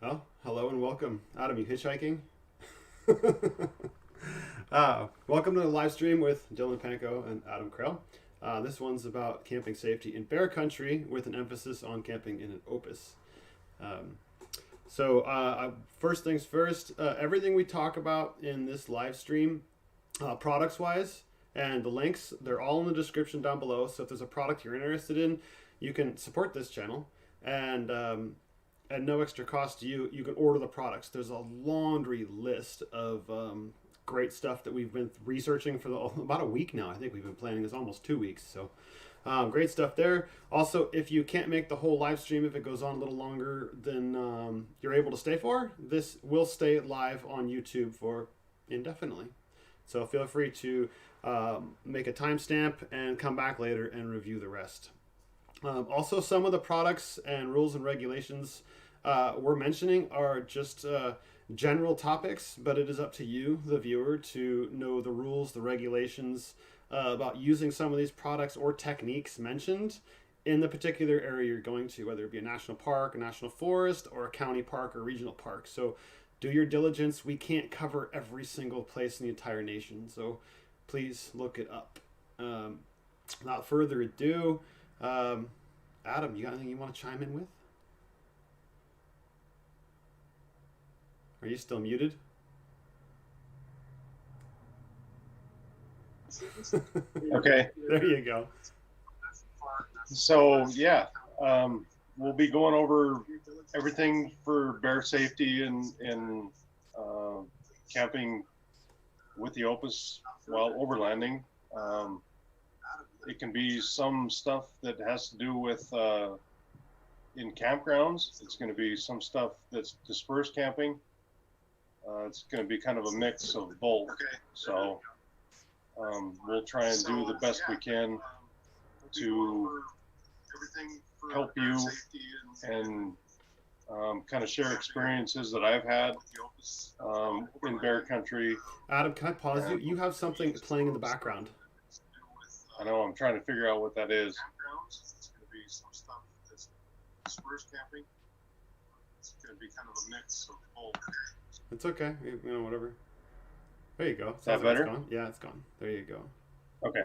Oh, hello and welcome. Adam, you hitchhiking? Welcome to the live stream with Dylan Panko and Adam Krell. This one's about camping safety in bear country with an emphasis on camping in an Opus. Um, First things first, everything we talk about in this live stream, products wise, and the links, they're all in the description down below. So if there's a product you're interested in, you can support this channel. And at no extra cost to you, you can order the products. There's a laundry list of great stuff that we've been researching for about a week now. I think we've been planning this almost 2 weeks. So great stuff there. Also, if you can't make the whole live stream, if it goes on a little longer than you're able to stay for, this will stay live on YouTube for indefinitely. So feel free to make a timestamp and come back later and review the rest. Also, some of the products and rules and regulations we're mentioning are just general topics, but it is up to you, the viewer, to know the rules, the regulations about using some of these products or techniques mentioned in the particular area you're going to, whether it be a national park, a national forest, or a county park or regional park. So do your diligence. We can't cover every single place in the entire nation, so please look it up. Without further ado, Adam, you got anything you want to chime in with? Are you still muted? Okay. There you go. So yeah, we'll be going over everything for bear safety and camping with the Opus while overlanding. It can be some stuff that has to do with in campgrounds. It's going to be some stuff that's dispersed camping. It's going to be kind of a mix of both. So we'll try and do the best we can to help you and kind of share experiences that I've had in bear country. Adam, can I pause you? You have something playing in the background. I know, I'm trying to figure out what that is. It's going to be some stuff that's dispersed camping. It's going to be kind of a mix of both. It's okay. You know, whatever. There you go. Is that better? It's gone. Yeah, it's gone. There you go. Okay.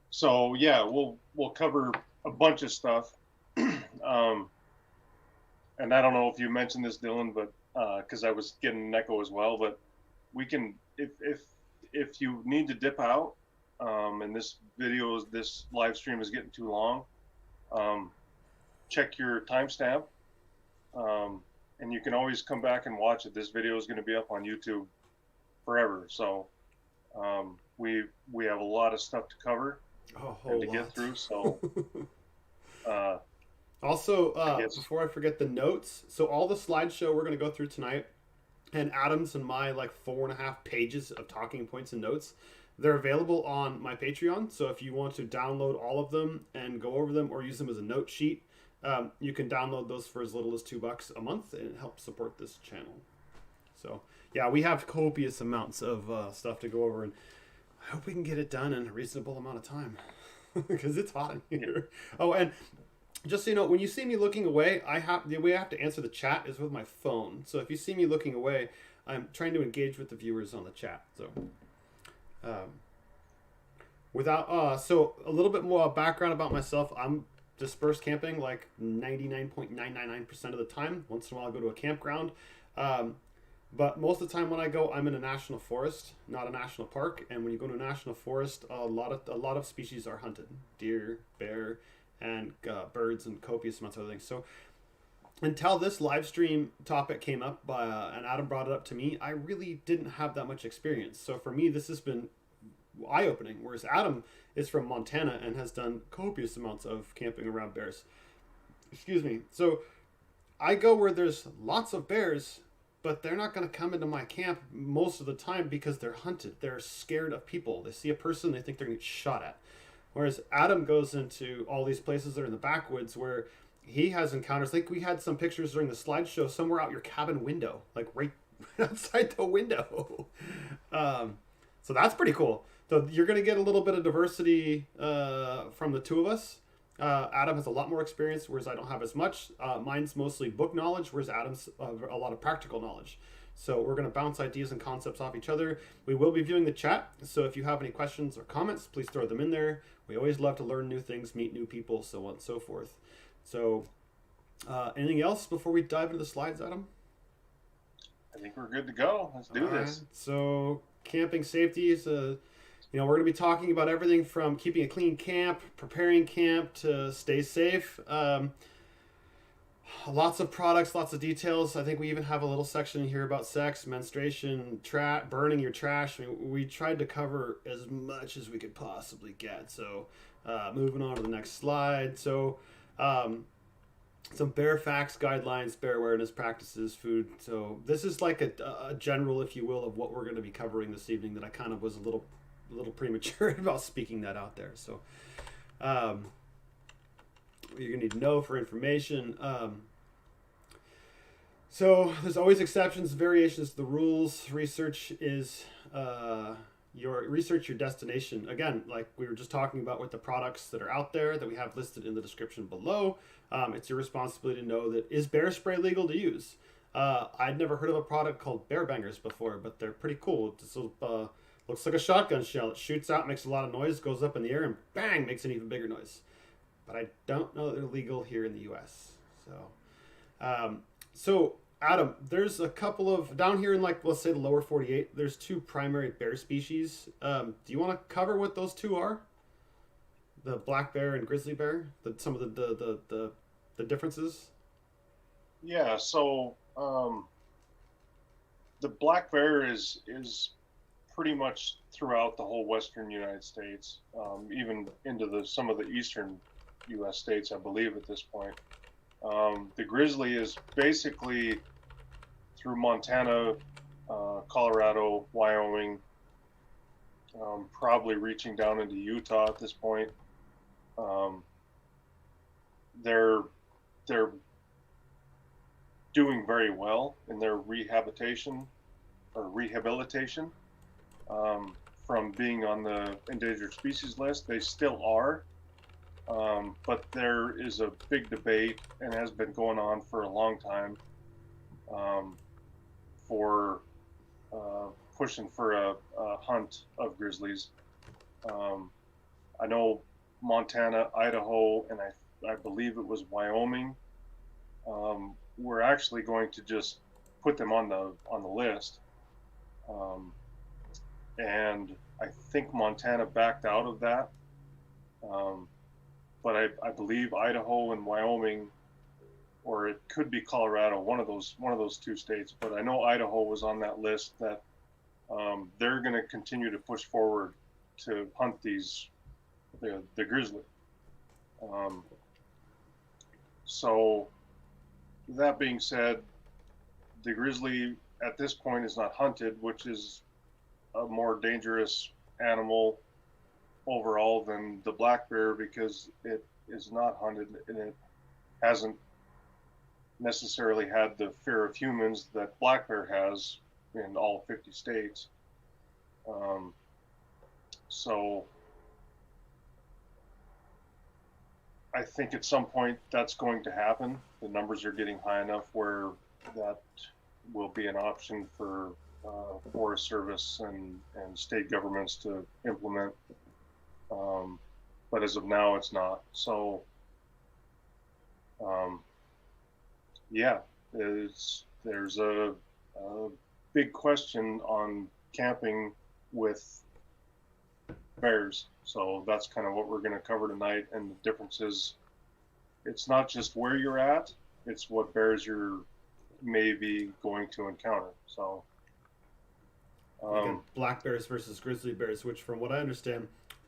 So yeah, we'll cover a bunch of stuff. And I don't know if you mentioned this, Dylan, but because I was getting an echo as well, but we can, if you need to dip out, and this live stream is getting too long, check your timestamp, and you can always come back and watch it. This video is going to be up on YouTube forever, so we have a lot of stuff to cover and to get through. So also, before I forget the notes, so all the slideshow we're going to go through tonight, and Adam's and my like 4.5 pages of talking points and notes, they're available on my Patreon. So if you want to download all of them and go over them or use them as a note sheet, you can download those for as little as $2 a month, and it helps support this channel. So yeah, we have copious amounts of stuff to go over, and I hope we can get it done in a reasonable amount of time because it's hot in here. Oh, and just so you know, when you see me looking away, the way I have to answer the chat is with my phone. So if you see me looking away, I'm trying to engage with the viewers on the chat. So, so a little bit more background about myself. I'm dispersed camping like 99.999% of the time. Once in a while, I go to a campground. But most of the time when I go, I'm in a national forest, not a national park. And when you go to a national forest, a lot of species are hunted: deer, bear, and birds, and copious amounts of other things. So until this live stream topic came up and Adam brought it up to me, I really didn't have that much experience. So for me, this has been eye-opening, whereas Adam is from Montana and has done copious amounts of camping around bears. Excuse me. So I go where there's lots of bears, but they're not going to come into my camp most of the time because they're hunted. They're scared of people. They see a person, they think they're going to get shot at. Whereas Adam goes into all these places that are in the backwoods where he has encounters. Like we had some pictures during the slideshow somewhere out your cabin window, like right outside the window. So that's pretty cool. So you're going to get a little bit of diversity from the two of us. Adam has a lot more experience, whereas I don't have as much. Mine's mostly book knowledge, whereas Adam's a lot of practical knowledge. So we're going to bounce ideas and concepts off each other. We will be viewing the chat, so if you have any questions or comments, please throw them in there. We always love to learn new things, meet new people, so on and so forth. So anything else before we dive into the slides, Adam? I think we're good to go. Let's do this. So camping safety is we're going to be talking about everything from keeping a clean camp, preparing camp, to stay safe. Lots of products, lots of details. I think we even have a little section here about sex, menstruation, burning your trash. I mean, we tried to cover as much as we could possibly get. So moving on to the next slide. So some bear facts, guidelines, bear awareness practices, food. So this is like a general, if you will, of what we're going to be covering this evening, that I kind of was a little premature about speaking that out there. So you're going to need to know for information. So there's always exceptions, variations to the rules. Research is your destination. Again, like we were just talking about with the products that are out there that we have listed in the description below. It's your responsibility to know that, is bear spray legal to use? I'd never heard of a product called bear bangers before, but they're pretty cool. This looks like a shotgun shell. It shoots out, makes a lot of noise, goes up in the air, and bang, makes an even bigger noise. But I don't know that they're legal here in the U.S. So Adam, there's a couple of, down here in, like, let's say the lower 48, there's two primary bear species. Do you want to cover what those two are? The black bear and grizzly bear? Some of the differences? Yeah, so the black bear is pretty much throughout the whole western United States, even into some of the eastern U.S. states, I believe, at this point. The grizzly is basically through Montana, Colorado, Wyoming, probably reaching down into Utah at this point. They're doing very well in their rehabilitation from being on the endangered species list. They still are. But there is a big debate, and has been going on for a long time, for pushing for a hunt of grizzlies. I know Montana, Idaho, and I believe it was Wyoming. We're actually going to just put them on the list, and I think Montana backed out of that. But I believe Idaho and Wyoming, or it could be Colorado, one of those two states. But I know Idaho was on that list, that they're going to continue to push forward to hunt the grizzly. So that being said, the grizzly at this point is not hunted, which is a more dangerous animal overall than the black bear, because it is not hunted and it hasn't necessarily had the fear of humans that black bear has in all 50 states. So I think at some point that's going to happen. The numbers are getting high enough where that will be an option for Forest Service and state governments to implement. But as of now, it's not. So, yeah, there's a big question on camping with bears. So that's kind of what we're going to cover tonight. And the difference is, it's not just where you're at, it's what bears you're maybe going to encounter. So, black bears versus grizzly bears, which, from what I understand,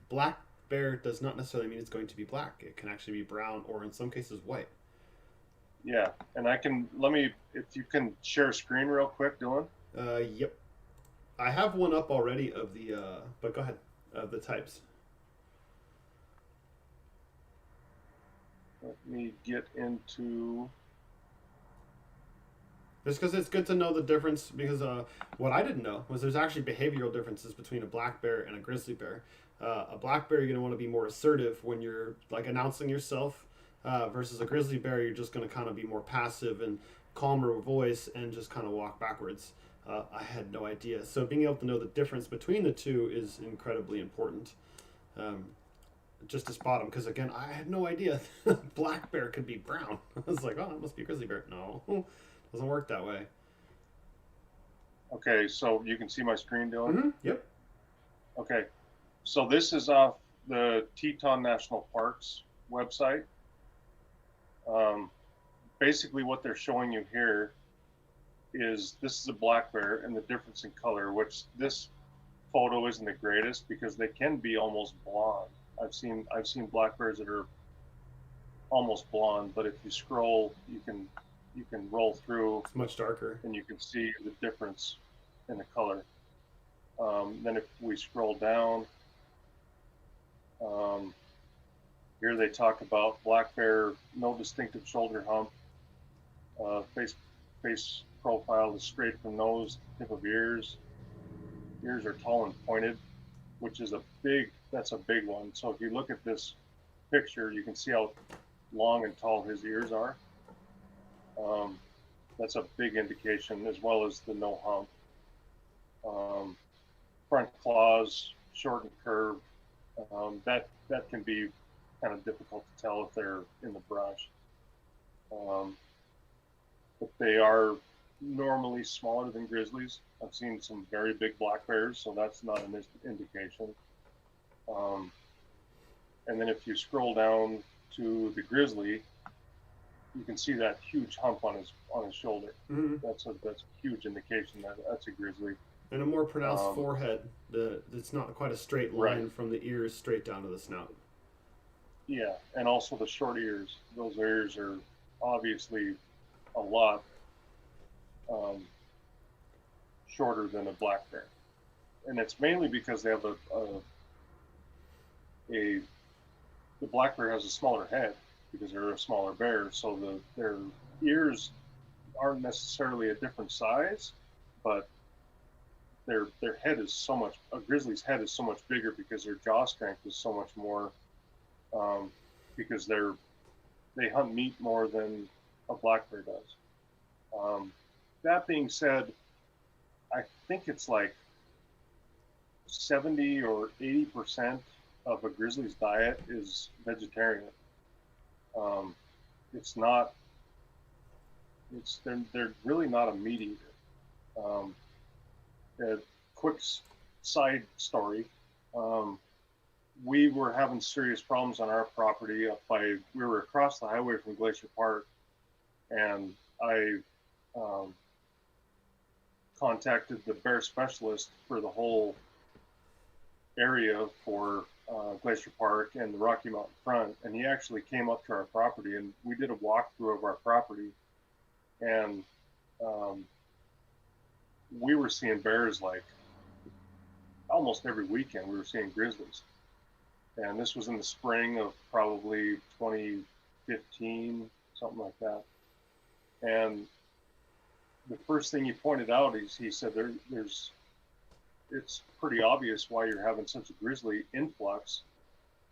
black bear does not necessarily mean it's going to be black. It can actually be brown, or in some cases white. Yeah, and if you can share a screen real quick, Dylan. Yep. I have one up already of the, but go ahead, of the types. Let me get into... Just because it's good to know the difference, because what I didn't know was there's actually behavioral differences between a black bear and a grizzly bear. A black bear, you're going to want to be more assertive when you're like announcing yourself, versus a grizzly bear, you're just going to kind of be more passive and calmer voice and just kind of walk backwards. I had no idea. So being able to know the difference between the two is incredibly important. Um, just to spot them, because again, I had no idea black bear could be brown. I was like, oh, that must be a grizzly bear. No, doesn't work that way. Okay, so you can see my screen, Dylan? Mm-hmm. Yep. Okay, so this is off the Teton National Parks website. Basically what they're showing you here is this is a black bear and the difference in color, which this photo isn't the greatest because they can be almost blonde. I've seen black bears that are almost blonde, but if you scroll, you can roll through. It's much darker, and you can see the difference in the color. Then if we scroll down, here they talk about black bear, no distinctive shoulder hump, face profile is straight from nose, tip of ears. Ears are tall and pointed, which is that's a big one. So if you look at this picture, you can see how long and tall his ears are. That's a big indication, as well as the no hump. Front claws, short and curved. That can be kind of difficult to tell if they're in the brush. But they are normally smaller than grizzlies. I've seen some very big black bears, so that's not an indication. And then if you scroll down to the grizzly, you can see that huge hump on his shoulder. mm-hmm. That's a huge indication that that's a grizzly. And a more pronounced forehead. It's not quite a straight line from the ears straight down to the snout. Yeah, and also the short ears. Those ears are obviously a lot shorter than a black bear, and it's mainly because they have the black bear has a smaller head because they're a smaller bear, so their ears aren't necessarily a different size, but their head is so much, a grizzly's head is so much bigger because their jaw strength is so much more, because they hunt meat more than a black bear does. That being said, I think it's like 70 or 80% of a grizzly's diet is vegetarian. They're really not a meat eater. A quick side story. We were having serious problems on our property we were across the highway from Glacier Park, and I contacted the bear specialist for the whole area for Glacier Park and the Rocky Mountain front, and he actually came up to our property and we did a walkthrough of our property, and we were seeing bears like almost every weekend. We were seeing grizzlies, and this was in the spring of probably 2015, something like that. And the first thing he pointed out is he said it's pretty obvious why you're having such a grizzly influx,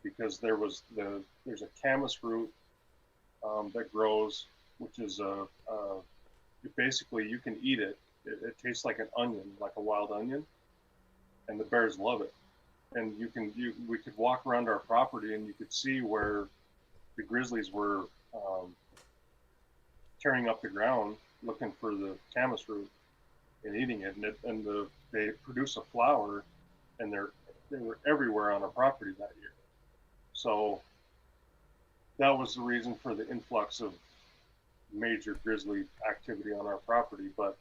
because there's a camas root that grows, which is basically you can eat it. It tastes like an onion, like a wild onion, and the bears love it. And we could walk around our property and you could see where the grizzlies were tearing up the ground looking for the camas root and eating it, they produce a flower, and they were everywhere on our property that year. So that was the reason for the influx of major grizzly activity on our property. But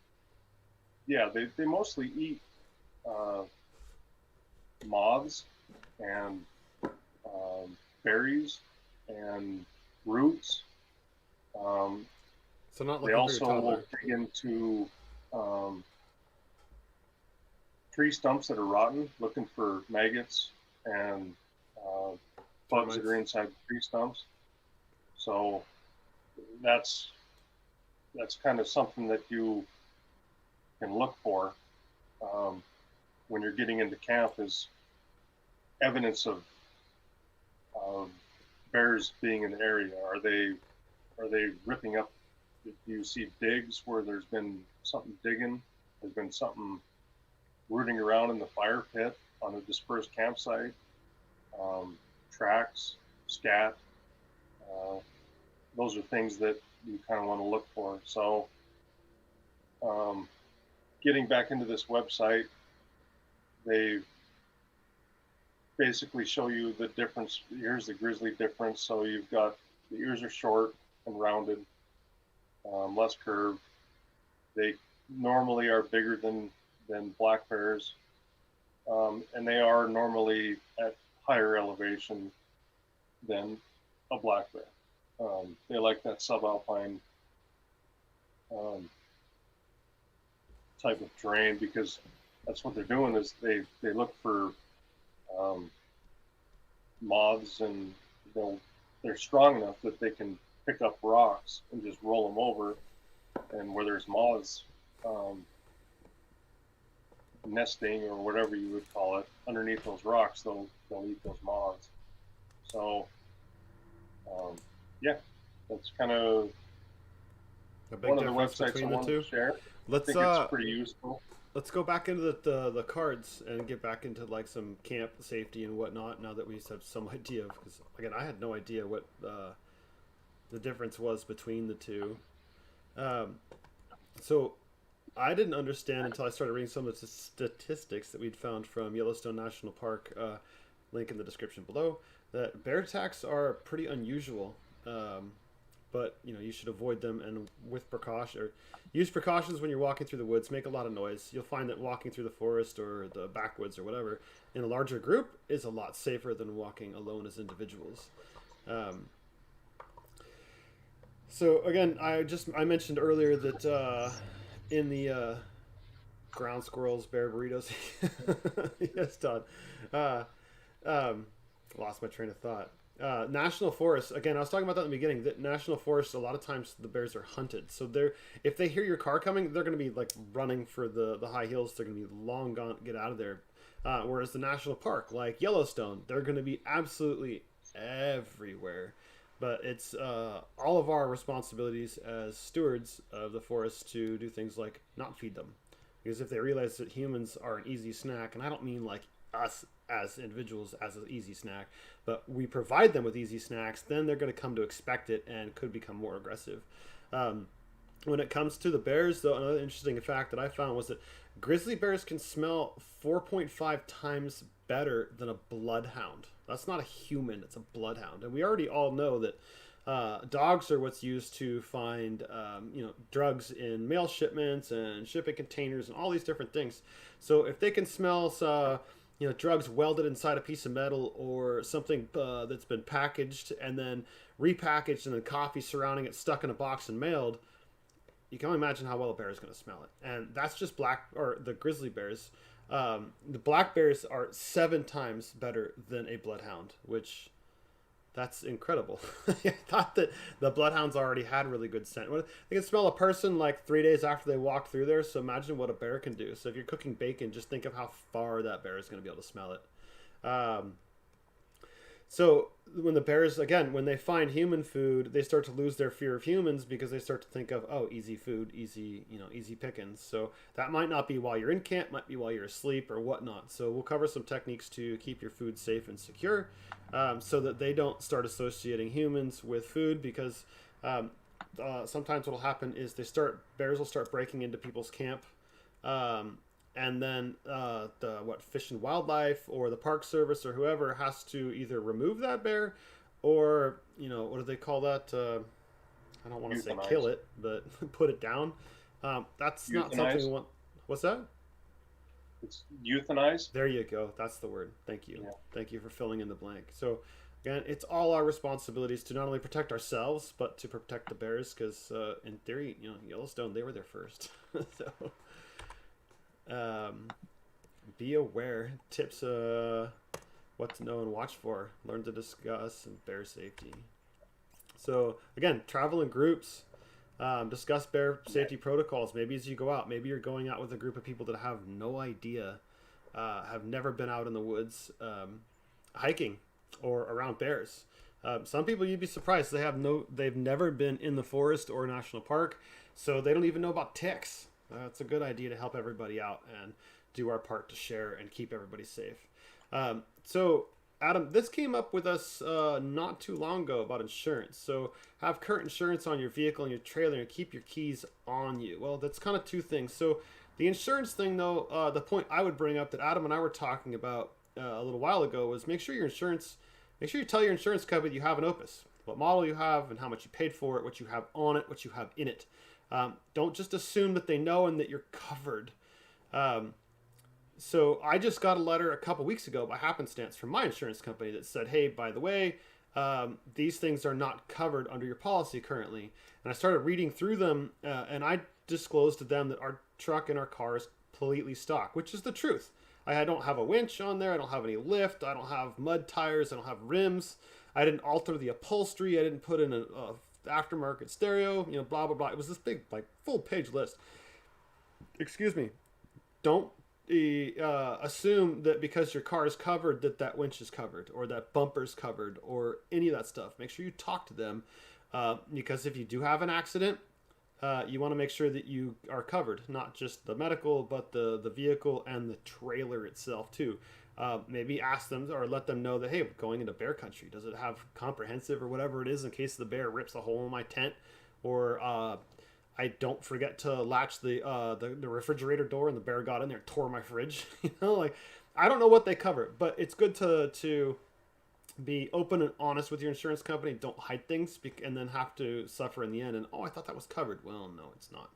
yeah, they mostly eat moths and berries and roots. So not they also will dig into tree stumps that are rotten, looking for maggots and bugs that are inside tree stumps. So that's kind of something that you can look for when you're getting into camp, is evidence of bears being in the area? Are they ripping up? Do you see digs where there's been something digging? There's been something rooting around in the fire pit on a dispersed campsite. Tracks, scat. Those are things that you kind of want to look for. So, getting back into this website, they basically show you the difference. Here's the grizzly difference. So you've got the ears are short and rounded, less curved. They normally are bigger than black bears, and they are normally at higher elevation than a black bear. They like that subalpine type of terrain because that's what they're doing is they look for moths, and they're strong enough that they can pick up rocks and just roll them over, and where there's moths nesting or whatever you would call it underneath those rocks, they'll eat those moths. So yeah, that's kind of A big one of the difference websites I between the wanted two. to share. Let's I think it's pretty useful. let's go back into the cards and get back into like some camp safety and whatnot. Now that we have some idea, because again, I had no idea what the difference was between the two. So I didn't understand until I started reading some of the statistics that we'd found from Yellowstone National Park. Link in the description below. That bear attacks are pretty unusual, but you should avoid them and with precaution or use precautions when you're walking through the woods. Make a lot of noise. You'll find that walking through the forest or the backwoods or whatever in a larger group is a lot safer than walking alone as individuals. So again, I mentioned earlier that in the ground squirrels, bear burritos. Yes, Todd. Lost my train of thought. National forests. Again, I was talking about that in the beginning. That national forests, a lot of times the bears are hunted. So if they hear your car coming, they're going to be like running for the high hills. They're going to be long gone, get out of there. Whereas the national park, like Yellowstone, they're going to be absolutely everywhere. But it's all of our responsibilities as stewards of the forest to do things like not feed them. Because if they realize that humans are an easy snack, and I don't mean like us as individuals as an easy snack, but we provide them with easy snacks, then they're going to come to expect it and could become more aggressive. When it comes to the bears, though, another interesting fact that I found was that grizzly bears can smell 4.5 times better than a bloodhound. That's not a human, it's a bloodhound. And we already all know that dogs are what's used to find drugs in mail shipments and shipping containers and all these different things. So if they can smell drugs welded inside a piece of metal or something that's been packaged and then repackaged and then coffee surrounding it stuck in a box and mailed, you can only imagine how well a bear is going to smell it. And that's just the grizzly bears. The black bears are 7 times better than a bloodhound, which that's incredible. I thought that the bloodhounds already had really good scent. They can smell a person like 3 days after they walk through there. So imagine what a bear can do. So if you're cooking bacon, just think of how far that bear is going to be able to smell it. So when the bears, again, when they find human food, they start to lose their fear of humans because they start to think of, oh, easy food, easy pickings. So that might not be while you're in camp, might be while you're asleep or whatnot. So we'll cover some techniques to keep your food safe and secure, so that they don't start associating humans with food, because sometimes what will happen is bears will start breaking into people's camp. And then Fish and Wildlife or the Park Service or whoever has to either remove that bear or, what do they call that? I don't want to say kill it, but put it down. That's not something we want. What's that? It's euthanize. There you go. That's the word. Thank you. Yeah. Thank you for filling in the blank. So, again, it's all our responsibilities to not only protect ourselves, but to protect the bears, because in theory, Yellowstone, they were there first. So... be aware. Tips, what to know and watch for. Learn to discuss and bear safety. So again, travel in groups. Discuss bear safety protocols. Maybe as you go out, maybe you're going out with a group of people that have no idea, have never been out in the woods. hiking or around bears. Some people, you'd be surprised, they've never been in the forest or national park, so they don't even know about ticks. It's a good idea to help everybody out and do our part to share and keep everybody safe. So Adam, this came up with us not too long ago about insurance. So have current insurance on your vehicle and your trailer and keep your keys on you. Well, that's kind of two things. So the insurance thing, though, the point I would bring up that Adam and I were talking about a little while ago was make sure you tell your insurance company you have an Opus, what model you have and how much you paid for it, what you have on it, what you have in it. Don't just assume that they know and that you're covered. So I just got a letter a couple weeks ago by happenstance from my insurance company that said, hey, by the way, these things are not covered under your policy currently. And I started reading through them, and I disclosed to them that our truck and our car is completely stock, which is the truth. I don't have a winch on there. I don't have any lift. I don't have mud tires. I don't have rims. I didn't alter the upholstery. I didn't put in a aftermarket stereo, blah, blah, blah. It was this big, full page list. Excuse me. Don't assume that because your car is covered that winch is covered or that bumper's covered or any of that stuff. Make sure you talk to them because if you do have an accident, you want to make sure that you are covered, not just the medical, but the vehicle and the trailer itself too. Maybe ask them or let them know that, hey, we're going into bear country. Does it have comprehensive or whatever it is in case the bear rips a hole in my tent, or I don't forget to latch the refrigerator door and the bear got in there and tore my fridge. I don't know what they cover, but it's good to be open and honest with your insurance company. Don't hide things and then have to suffer in the end. And I thought that was covered. Well, no, it's not.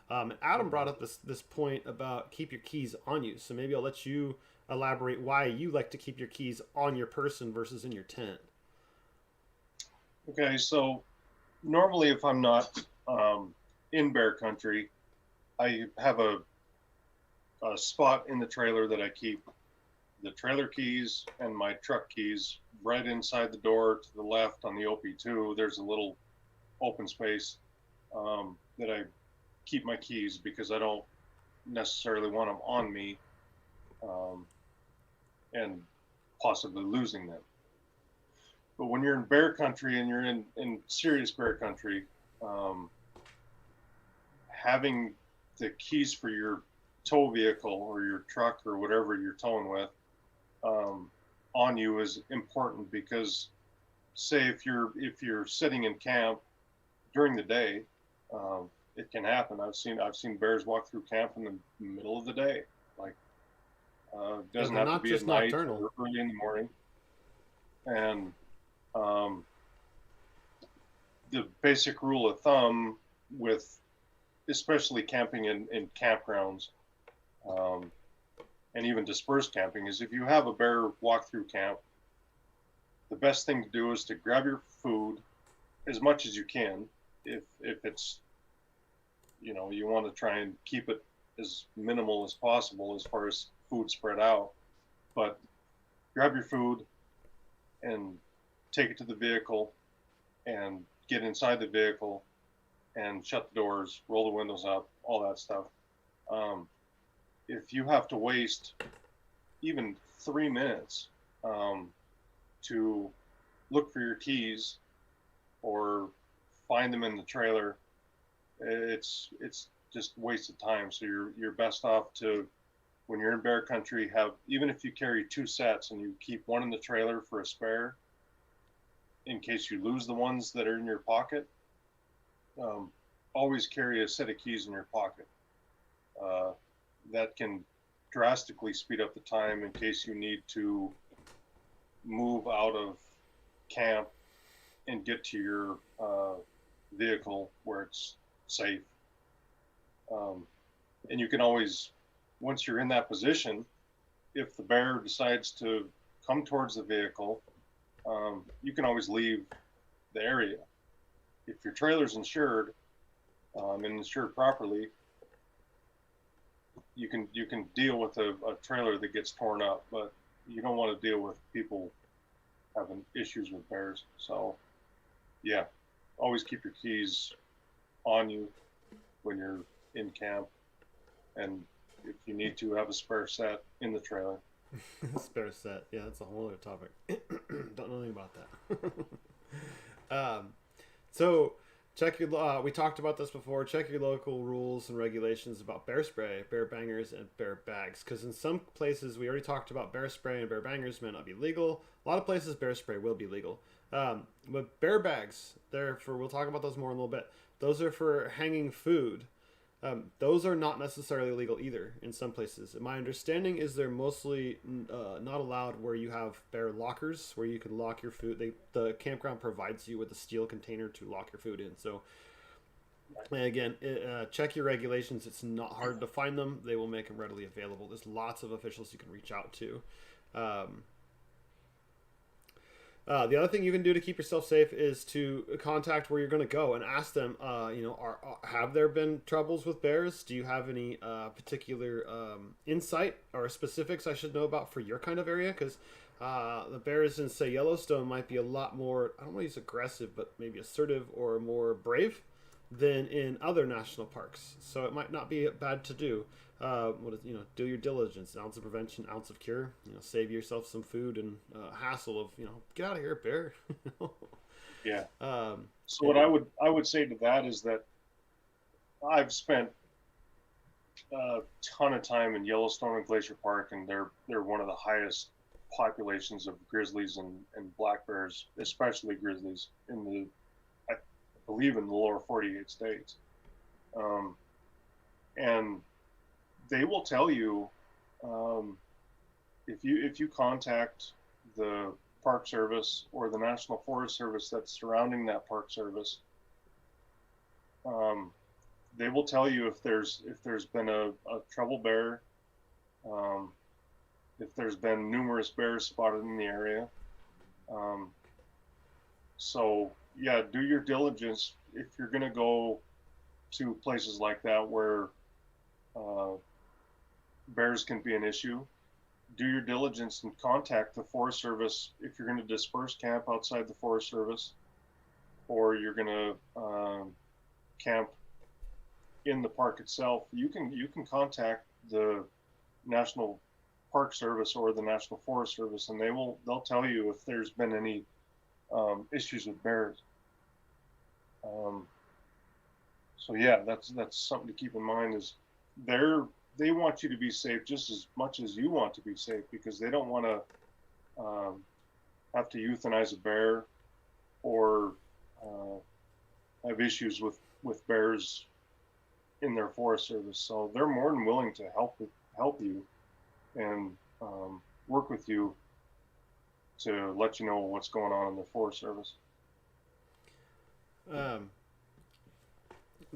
And Adam brought up this point about keep your keys on you. So maybe I'll let you elaborate why you like to keep your keys on your person versus in your tent. Okay, so normally if I'm not in bear country, I have a spot in the trailer that I keep the trailer keys and my truck keys right inside the door to the left on the OP2. There's a little open space that I keep my keys because I don't necessarily want them on me and possibly losing them. But when you're in bear country and you're in serious bear country, having the keys for your tow vehicle or your truck or whatever you're towing with on you is important because, say, if you're sitting in camp during the day, it can happen. I've seen bears walk through camp in the middle of the day. Doesn't have to be at night or early in the morning. And the basic rule of thumb with especially camping in campgrounds and even dispersed camping is if you have a bear walk through camp, the best thing to do is to grab your food as much as you can. If it's, you want to try and keep it as minimal as possible as far as food spread out, but grab your food and take it to the vehicle and get inside the vehicle and shut the doors, roll the windows up, all that stuff. If you have to waste even 3 minutes to look for your keys or find them in the trailer, it's just wasted time. So you're best off to, when you're in bear country, have, even if you carry 2 sets and you keep one in the trailer for a spare in case you lose the ones that are in your pocket, always carry a set of keys in your pocket. That can drastically speed up the time in case you need to move out of camp and get to your vehicle where it's safe. And you can always, once you're in that position, if the bear decides to come towards the vehicle, you can always leave the area. If your trailer's insured and insured properly, you can deal with a trailer that gets torn up, but you don't want to deal with people having issues with bears. So yeah, always keep your keys on you when you're in camp, and if you need to, have a spare set in the trailer. Spare set. Yeah, that's a whole other topic. Don't know anything about that. So check your. We talked about this before. Check your local rules and regulations about bear spray, bear bangers, and bear bags. Because in some places, we already talked about bear spray and bear bangers may not be legal. A lot of places, bear spray will be legal. But bear bags, they're for. We'll talk about those more in a little bit. Those are for hanging food. Those are not necessarily legal either in some places. My understanding is they're mostly not allowed where you have bear lockers where you can lock your food. The campground provides you with a steel container to lock your food in. So again, check your regulations. It's not hard to find them. They will make them readily available. There's lots of officials you can reach out to. The other thing you can do to keep yourself safe is to contact where you're going to go and ask them, have there been troubles with bears? Do you have any particular insight or specifics I should know about for your kind of area? Because the bears in, say, Yellowstone might be a lot more, I don't want to use aggressive, but maybe assertive or more brave than in other national parks. So it might not be bad to do. Do your diligence. An ounce of prevention, ounce of cure. Save yourself some food and hassle of get out of here, bear. Yeah. So what I would say to that is that I've spent a ton of time in Yellowstone and Glacier Park, and they're one of the highest populations of grizzlies and black bears, especially grizzlies I believe in the lower 48 states. And they will tell you, if you contact the Park Service or the National Forest Service that's surrounding that Park Service, they will tell you if there's been a trouble bear, if there's been numerous bears spotted in the area. So yeah, do your diligence if you're going to go to places like that where bears can be an issue. Do your diligence and contact the Forest Service if you're going to disperse camp outside the Forest Service, or you're going to camp in the park itself. You can contact the National Park Service or the National Forest Service, and they'll tell you if there's been any issues with bears. So yeah, that's something to keep in mind. Is they want you to be safe just as much as you want to be safe, because they don't want to have to euthanize a bear or have issues with bears in their Forest Service. So they're more than willing to help you and work with you to let you know what's going on in the Forest Service.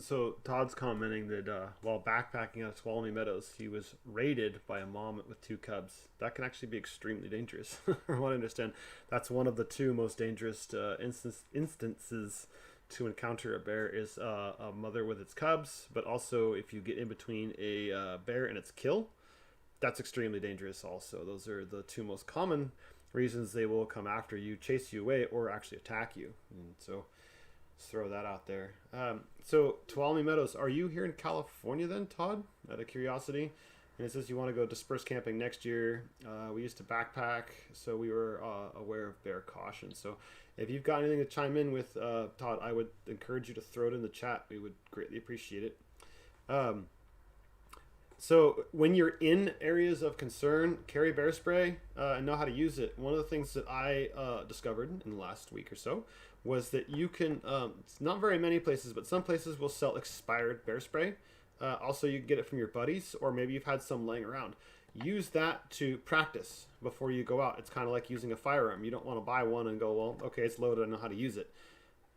So Todd's commenting that while backpacking at Tuolumne Meadows, he was raided by a mom with 2 cubs. That can actually be extremely dangerous. From what I understand, that's one of the 2 most dangerous instances to encounter a bear is a mother with its cubs, but also if you get in between a bear and its kill, that's extremely dangerous also. Those are the 2 most common reasons they will come after you, chase you away, or actually attack you. And so let's throw that out there. So Tuolumne Meadows, are you here in California then, Todd? Out of curiosity. And it says you want to go disperse camping next year. We used to backpack, so we were aware of bear caution. So if you've got anything to chime in with, Todd, I would encourage you to throw it in the chat. We would greatly appreciate it. So when you're in areas of concern, carry bear spray and know how to use it. One of the things that I discovered in the last week or so was that you can, it's not very many places, but some places will sell expired bear spray. Also, you can get it from your buddies, or maybe you've had some laying around. Use that to practice before you go out. It's kind of like using a firearm. You don't want to buy one and go, well, okay, it's loaded, I know how to use it.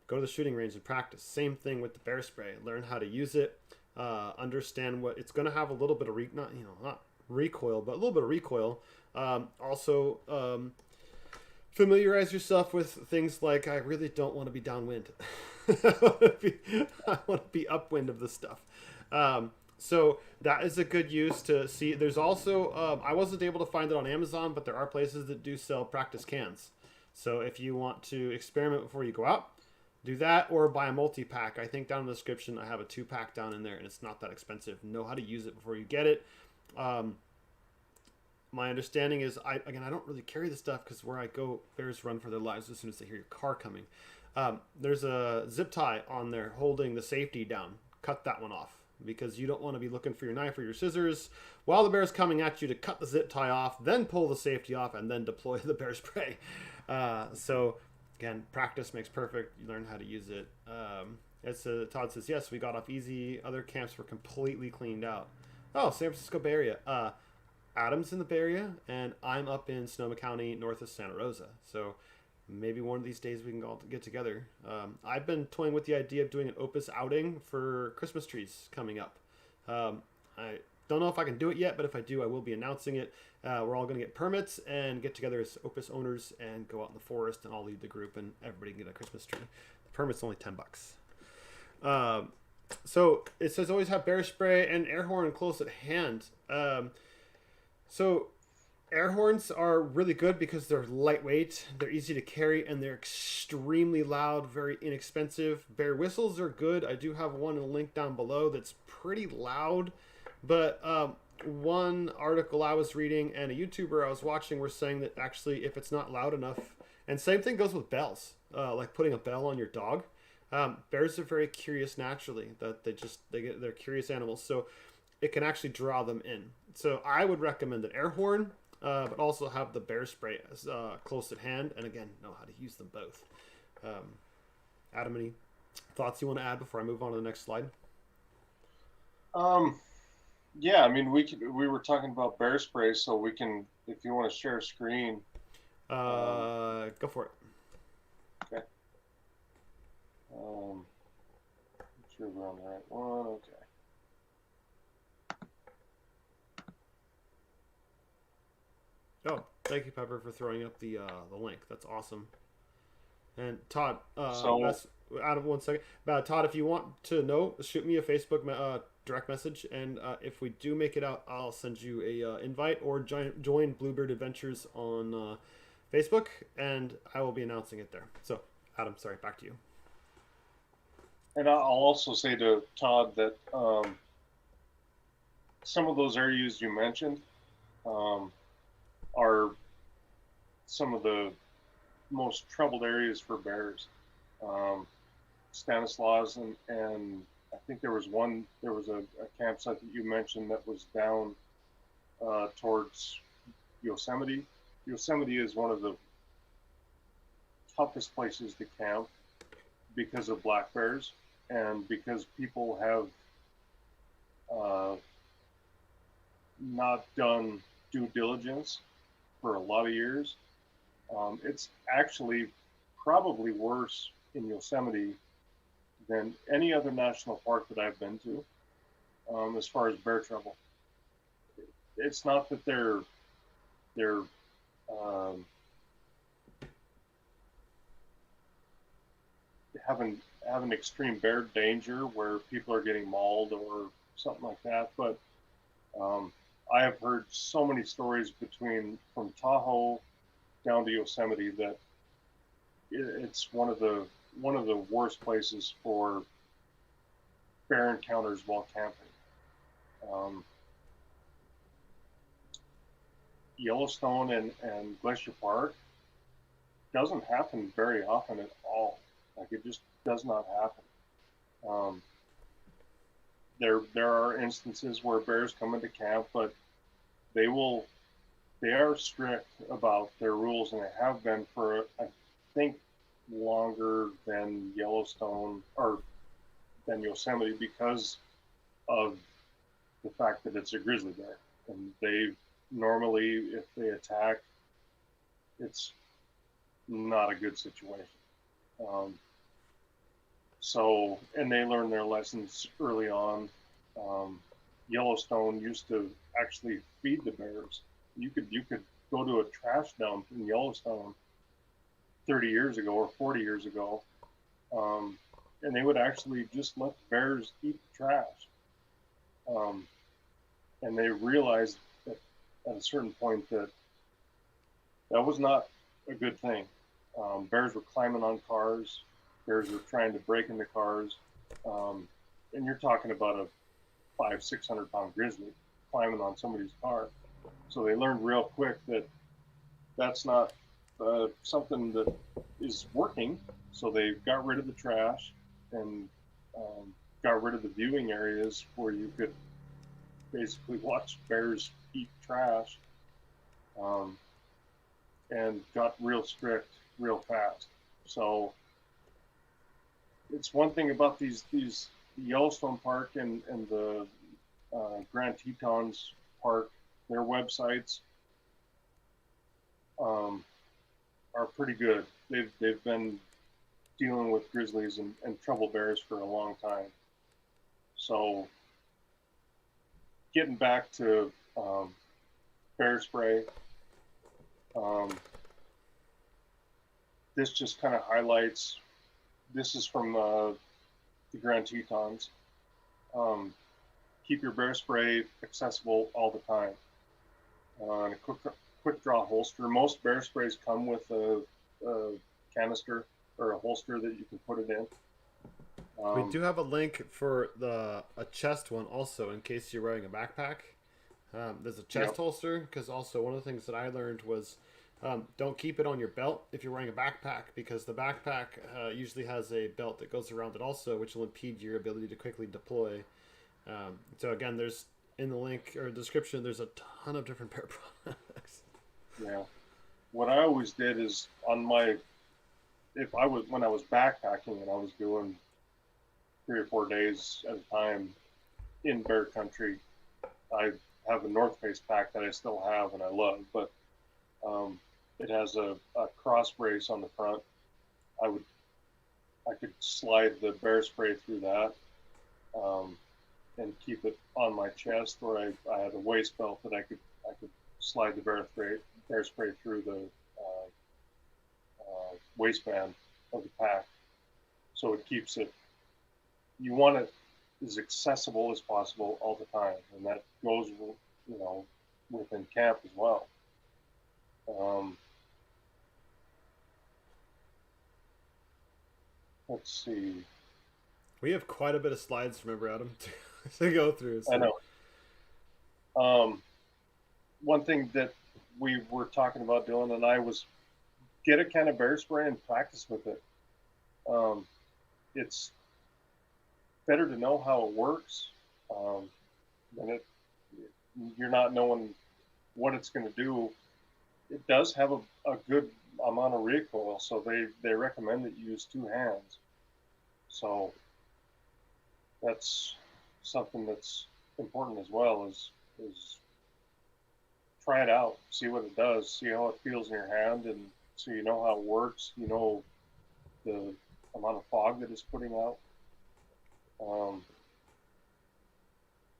Go to the shooting range and practice. Same thing with the bear spray. Learn how to use it. Understand what it's going to have a little bit of not recoil, but a little bit of recoil. Also, familiarize yourself with things like, I really don't want to be downwind. I want to be upwind of this stuff. So that is a good use to see. There's also, I wasn't able to find it on Amazon, but there are places that do sell practice cans. So if you want to experiment before you go out, do that, or buy a multi-pack. I think down in the description I have a 2-pack down in there, and it's not that expensive. Know how to use it before you get it. my understanding is, I don't really carry the stuff because where I go, bears run for their lives as soon as they hear your car coming. There's a zip tie on there holding the safety down. Cut that one off because you don't want to be looking for your knife or your scissors while the bear's coming at you to cut the zip tie off, then pull the safety off, and then deploy the bear spray. So again, practice makes perfect. You learn how to use it. As Todd says, yes, we got off easy. Other camps were completely cleaned out. Oh, San Francisco Bay Area. Adam's in the Bay Area, and I'm up in Sonoma County, north of Santa Rosa. So maybe one of these days we can all get together. I've been toying with the idea of doing an Opus outing for Christmas trees coming up. I don't know if I can do it yet, but if I do, I will be announcing it. We're all going to get permits and get together as Opus owners and go out in the forest, and I'll lead the group, and everybody can get a Christmas tree. The permit's only $10. So it says always have bear spray and air horn close at hand. So air horns are really good because they're lightweight, they're easy to carry, and they're extremely loud, very inexpensive. Bear whistles are good. I do have one in a link down below that's pretty loud, but one article I was reading and a YouTuber I was watching were saying that actually if it's not loud enough, and same thing goes with bells, like putting a bell on your dog. Bears are very curious naturally, that they're curious animals, so it can actually draw them in. So I would recommend an air horn, but also have the bear spray close at hand, and again, know how to use them both. Adam, any thoughts you want to add before I move on to the next slide? Yeah, I mean, we were talking about bear spray, so we can, if you want to share a screen. Go for it. Okay. Make sure we're on the right one. Okay. Oh, thank you, Pepper, for throwing up the link. That's awesome. And Todd, Adam, 1 second. Todd, if you want to know, shoot me a Facebook direct message, and if we do make it out, I'll send you a invite, or join Bluebird Adventures on Facebook, and I will be announcing it there. So, Adam, sorry, back to you. And I'll also say to Todd that some of those areas you mentioned are some of the most troubled areas for bears. Stanislaus and I think there was a campsite that you mentioned that was down towards Yosemite. Yosemite is one of the toughest places to camp because of black bears and because people have not done due diligence for a lot of years. It's actually probably worse in Yosemite than any other national park that I've been to, as far as bear trouble. It's not that they're having extreme bear danger where people are getting mauled or something like that, but I have heard so many stories from Tahoe down to Yosemite that it's one of the worst places for bear encounters while camping. Yellowstone and Glacier Park doesn't happen very often at all. Like, it just does not happen. There are instances where bears come into camp, but they are strict about their rules, and they have been for, I think, longer than Yellowstone or than Yosemite because of the fact that it's a grizzly bear, and they normally, if they attack, it's not a good situation. So, and they learn their lessons early on. Yellowstone used to actually feed the bears. You could go to a trash dump in Yellowstone 30 years ago or 40 years ago, and they would actually just let the bears eat the trash. And they realized that at a certain point that was not a good thing. Bears were climbing on cars. Bears were trying to break into cars. And you're talking about a 500-600 pound grizzly climbing on somebody's car. So they learned real quick that that's not something that is working. So they got rid of the trash and got rid of the viewing areas where you could basically watch bears eat trash, um, and got real strict real fast. So it's one thing about these Yellowstone Park and the Grand Tetons Park, their websites um, are pretty good. They've been dealing with grizzlies and trouble bears for a long time. So getting back to bear spray, um, this just kind of highlights. This is from the Grand Tetons. Um, keep your bear spray accessible all the time. And a quick draw holster. Most bear sprays come with a canister or a holster that you can put it in. We do have a link for a chest one also in case you're wearing a backpack. There's a chest holster because also one of the things that I learned was don't keep it on your belt if you're wearing a backpack because the backpack usually has a belt that goes around it also, which will impede your ability to quickly deploy. So again, there's in the link or description, there's a ton of different bear products. Yeah. What I always did is on my, if I was, when I was backpacking and I was doing 3 or 4 days at a time in bear country, I have a North Face pack that I still have and I love, but it has a cross brace on the front. I could slide the bear spray through that and keep it on my chest, or I had a waist belt that I could slide the bear spray through the waistband of the pack, so it keeps it. You want it as accessible as possible all the time, and that goes, within camp as well. Let's see. We have quite a bit of slides, remember, Adam, to go through. So. I know. One thing that we were talking about, Dylan and I, was get a can of bear spray and practice with it. It's better to know how it works than you're not knowing what it's going to do. It does have a good amount of recoil, so they recommend that you use 2 hands. So that's something that's important as well, is try it out, see what it does, see how it feels in your hand, and so you know how it works, you know the amount of fog that it's putting out,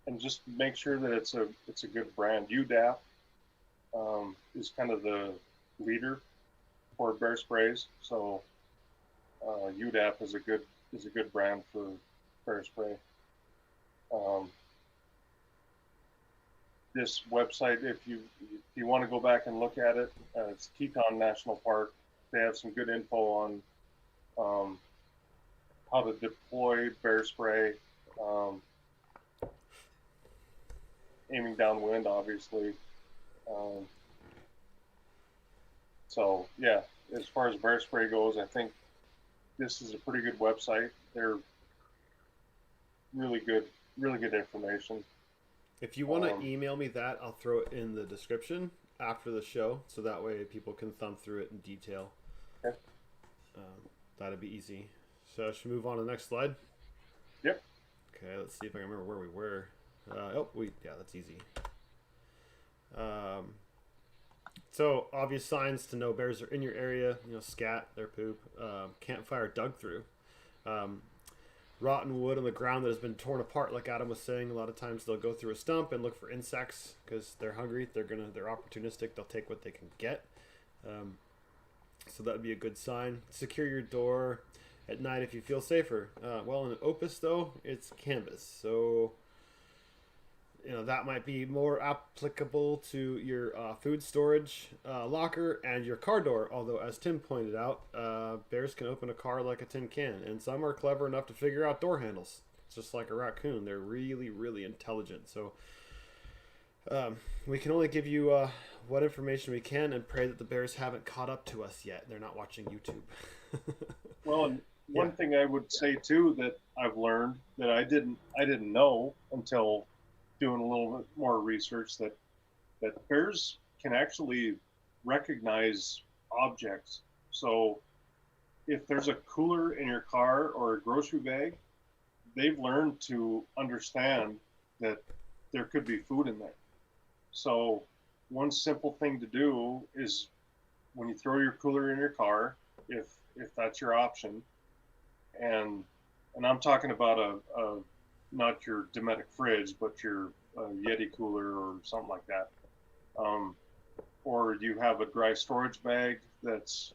and just make sure that it's a good brand. UDAP is kind of the leader for bear sprays, so UDAP is a good brand for bear spray. This website, if you want to go back and look at it, it's Teton National Park. They have some good info on how to deploy bear spray, aiming downwind, obviously. So yeah, as far as bear spray goes, I think this is a pretty good website. They're really good information. If you want to email me that, I'll throw it in the description after the show, so that way people can thumb through it in detail. Okay. That'd be easy. So should we move on to the next slide? Yep. Okay, let's see if I can remember where we were. That's easy. So obvious signs to know bears are in your area. Scat, their poop, campfire dug through. Rotten wood on the ground that has been torn apart, like Adam was saying. A lot of times they'll go through a stump and look for insects because they're hungry. They're opportunistic. They'll take what they can get. So that would be a good sign. Secure your door at night if you feel safer. Well, in an Opus though, it's canvas, so that might be more applicable to your food storage locker and your car door. Although, as Tim pointed out, bears can open a car like a tin can, and some are clever enough to figure out door handles. It's just like a raccoon. They're really, really intelligent. So We can only give you what information we can and pray that the bears haven't caught up to us yet. They're not watching YouTube. Well, and Yeah. one thing I would say too that I've learned that I didn't know until doing a little bit more research that bears can actually recognize objects. So if there's a cooler in your car or a grocery bag, they've learned to understand that there could be food in there. So one simple thing to do is when you throw your cooler in your car, if that's your option, and I'm talking about a not your Dometic fridge, but your Yeti cooler or something like that. Um, or you have a dry storage bag that's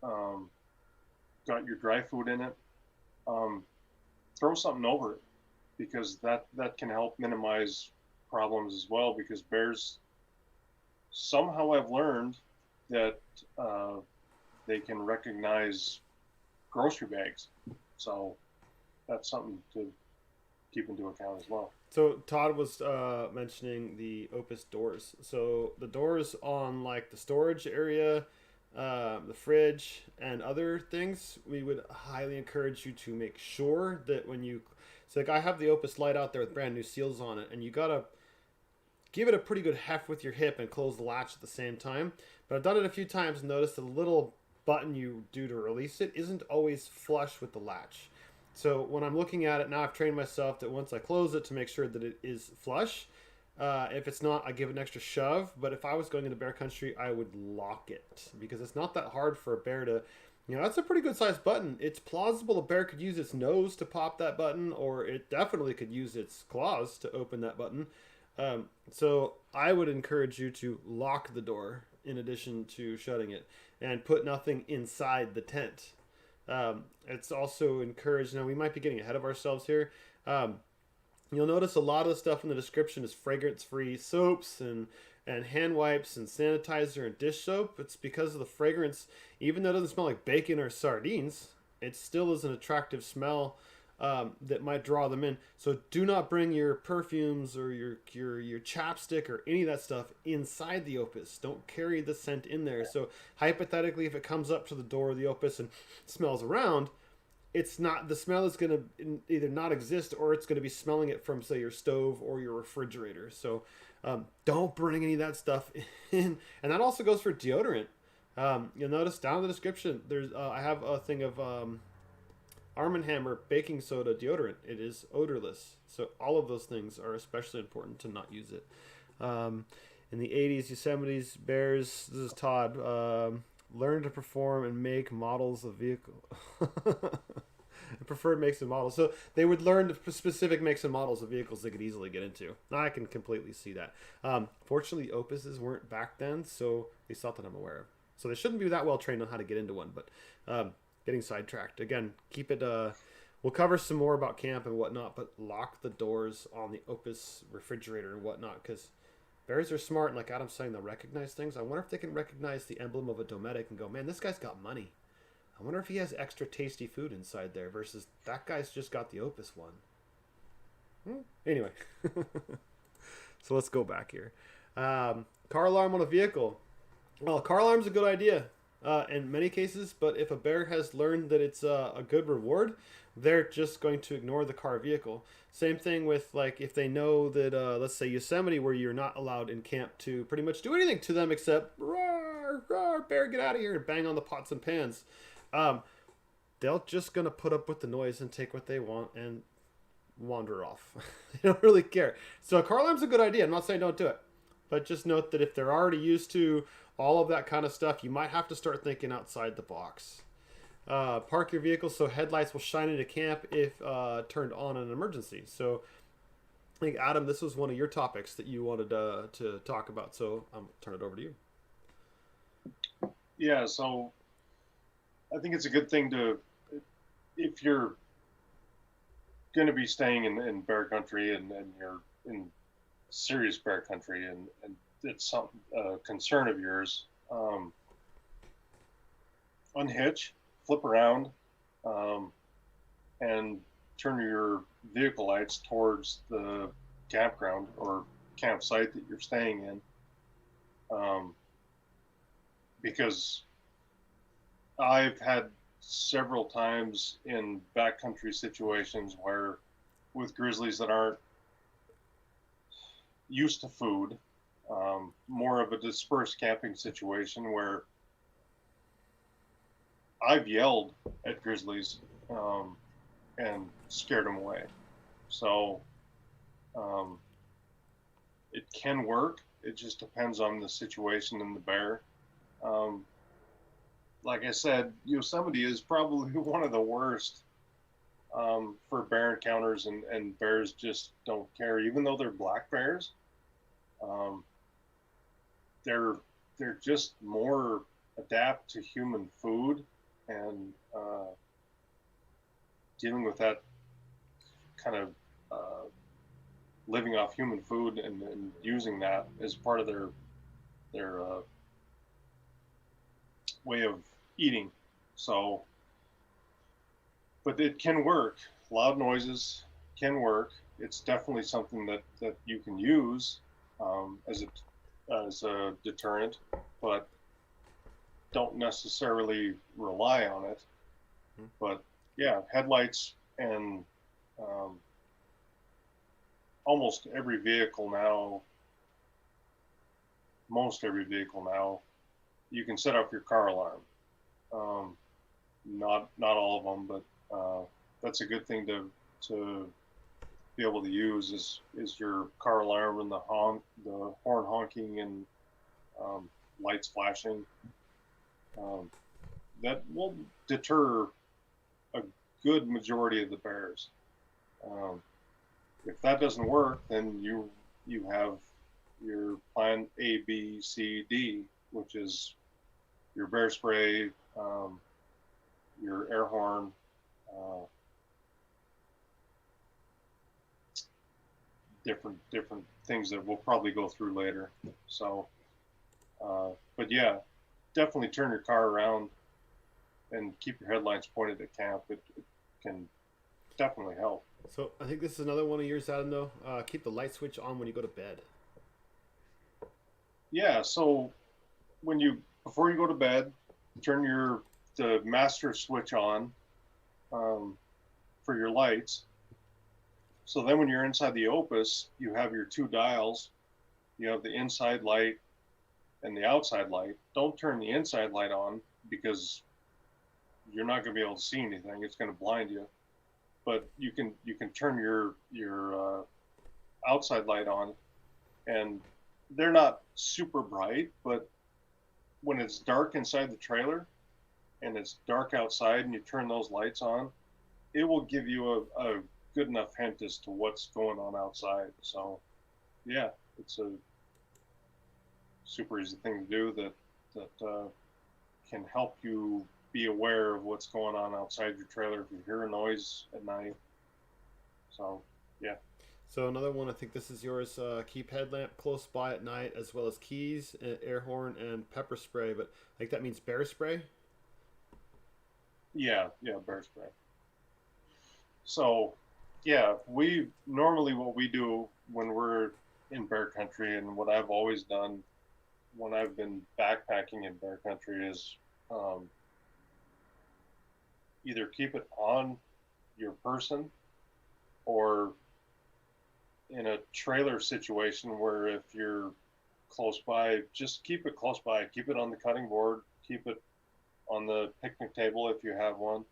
um, got your dry food in it. Um, throw something over it because that can help minimize problems as well. Because bears somehow I've learned that uh, they can recognize grocery bags. So that's something to keep into account as well. So Todd was mentioning the Opus doors. So the doors on like the storage area, the fridge, and other things, we would highly encourage you to make sure that when you, so like I have the Opus light out there with brand new seals on it, and you gotta give it a pretty good heft with your hip and close the latch at the same time. But I've done it a few times and noticed that the little button you do to release it isn't always flush with the latch. So when I'm looking at it now, I've trained myself that once I close it to make sure that it is flush. If it's not, I give it an extra shove. But if I was going into bear country, I would lock it because it's not that hard for a bear to, that's a pretty good sized button. It's plausible a bear could use its nose to pop that button, or it definitely could use its claws to open that button. So I would encourage you to lock the door in addition to shutting it and put nothing inside the tent. It's also encouraged. Now we might be getting ahead of ourselves here. You'll notice a lot of the stuff in the description is fragrance-free soaps and hand wipes and sanitizer and dish soap. It's because of the fragrance. Even though it doesn't smell like bacon or sardines, it still is an attractive smell that might draw them in. So do not bring your perfumes or your chapstick or any of that stuff inside the Opus. Don't carry the scent in there. So hypothetically, if it comes up to the door of the Opus and smells around, it's not, the smell is going to either not exist or it's going to be smelling it from, say, your stove or your refrigerator. So don't bring any of that stuff in. And that also goes for deodorant. You'll notice down in the description, there's I have a thing of Arm & Hammer baking soda deodorant. It is odorless. So all of those things are especially important to not use it. In the 80s, Yosemite's bears, this is Todd, learn to perform and make models of vehicle. Preferred makes and models. So they would learn the specific makes and models of vehicles they could easily get into. Now I can completely see that. Fortunately, Opuses weren't back then, so at least not that I'm aware of. So they shouldn't be that well trained on how to get into one, but getting sidetracked. Again, keep it, we'll cover some more about camp and whatnot, but lock the doors on the Opus refrigerator and whatnot, because bears are smart, and like Adam's saying, they'll recognize things. I wonder if they can recognize the emblem of a Dometic and go, man, this guy's got money. I wonder if he has extra tasty food inside there versus that guy's just got the Opus one. Anyway, so let's go back here. Car alarm on a vehicle. Well, car alarm's a good idea in many cases, but if a bear has learned that it's a good reward, they're just going to ignore the car vehicle. Same thing with, like, if they know that, let's say Yosemite, where you're not allowed in camp to pretty much do anything to them except, roar, roar, bear, get out of here, and bang on the pots and pans. They're just going to put up with the noise and take what they want and wander off. They don't really care. So a car alarm's a good idea. I'm not saying don't do it. But just note that if they're already used to all of that kind of stuff, you might have to start thinking outside the box. Park your vehicle so headlights will shine into camp if turned on in an emergency. So I think, Adam, this was one of your topics that you wanted to talk about. So I'll turn it over to you. Yeah, so I think it's a good thing to, if you're going to be staying in bear country and you're in serious bear country and it's some concern of yours, unhitch, flip around, and turn your vehicle lights towards the campground or campsite that you're staying in, because I've had several times in backcountry situations where with grizzlies that aren't used to food, more of a dispersed camping situation where I've yelled at grizzlies and scared them away. So it can work. It just depends on the situation and the bear. Like I said, Yosemite is probably one of the worst for bear encounters, and bears just don't care. Even though they're black bears, they're just more adapt to human food, and dealing with that kind of living off human food and using that as part of their way of eating. So, but it can work. Loud noises can work. It's definitely something that you can use as a deterrent, but don't necessarily rely on it. But yeah, headlights and almost every vehicle now, most every vehicle now, you can set up your car alarm. Not all of them, but that's a good thing to be able to use is your car alarm and the horn honking and lights flashing. That will deter a good majority of the bears. If that doesn't work, then you have your plan A, B, C, D, which is your bear spray, your air horn, different things that we'll probably go through later. So, but yeah, definitely turn your car around and keep your headlights pointed at camp. It can definitely help. So I think this is another one of yours, Adam, though. Keep the light switch on when you go to bed. Yeah, so before you go to bed, turn the master switch on for your lights. So then when you're inside the Opus, you have your two dials. You have the inside light and the outside light. Don't turn the inside light on because you're not going to be able to see anything. It's going to blind you. But you can turn your outside light on, and they're not super bright, but when it's dark inside the trailer and it's dark outside and you turn those lights on, it will give you a good enough hint as to what's going on outside. So yeah, it's a super easy thing to do that can help you be aware of what's going on outside your trailer if you hear a noise at night. So yeah. So another one, I think this is yours. Keep headlamp close by at night, as well as keys, air horn, and pepper spray. But I think that means bear spray. Yeah, bear spray. So yeah, we normally what we do when we're in bear country, and what I've always done when I've been backpacking in bear country is either keep it on your person, or in a trailer situation where if you're close by, just keep it close by. Keep it on the cutting board. Keep it on the picnic table if you have one.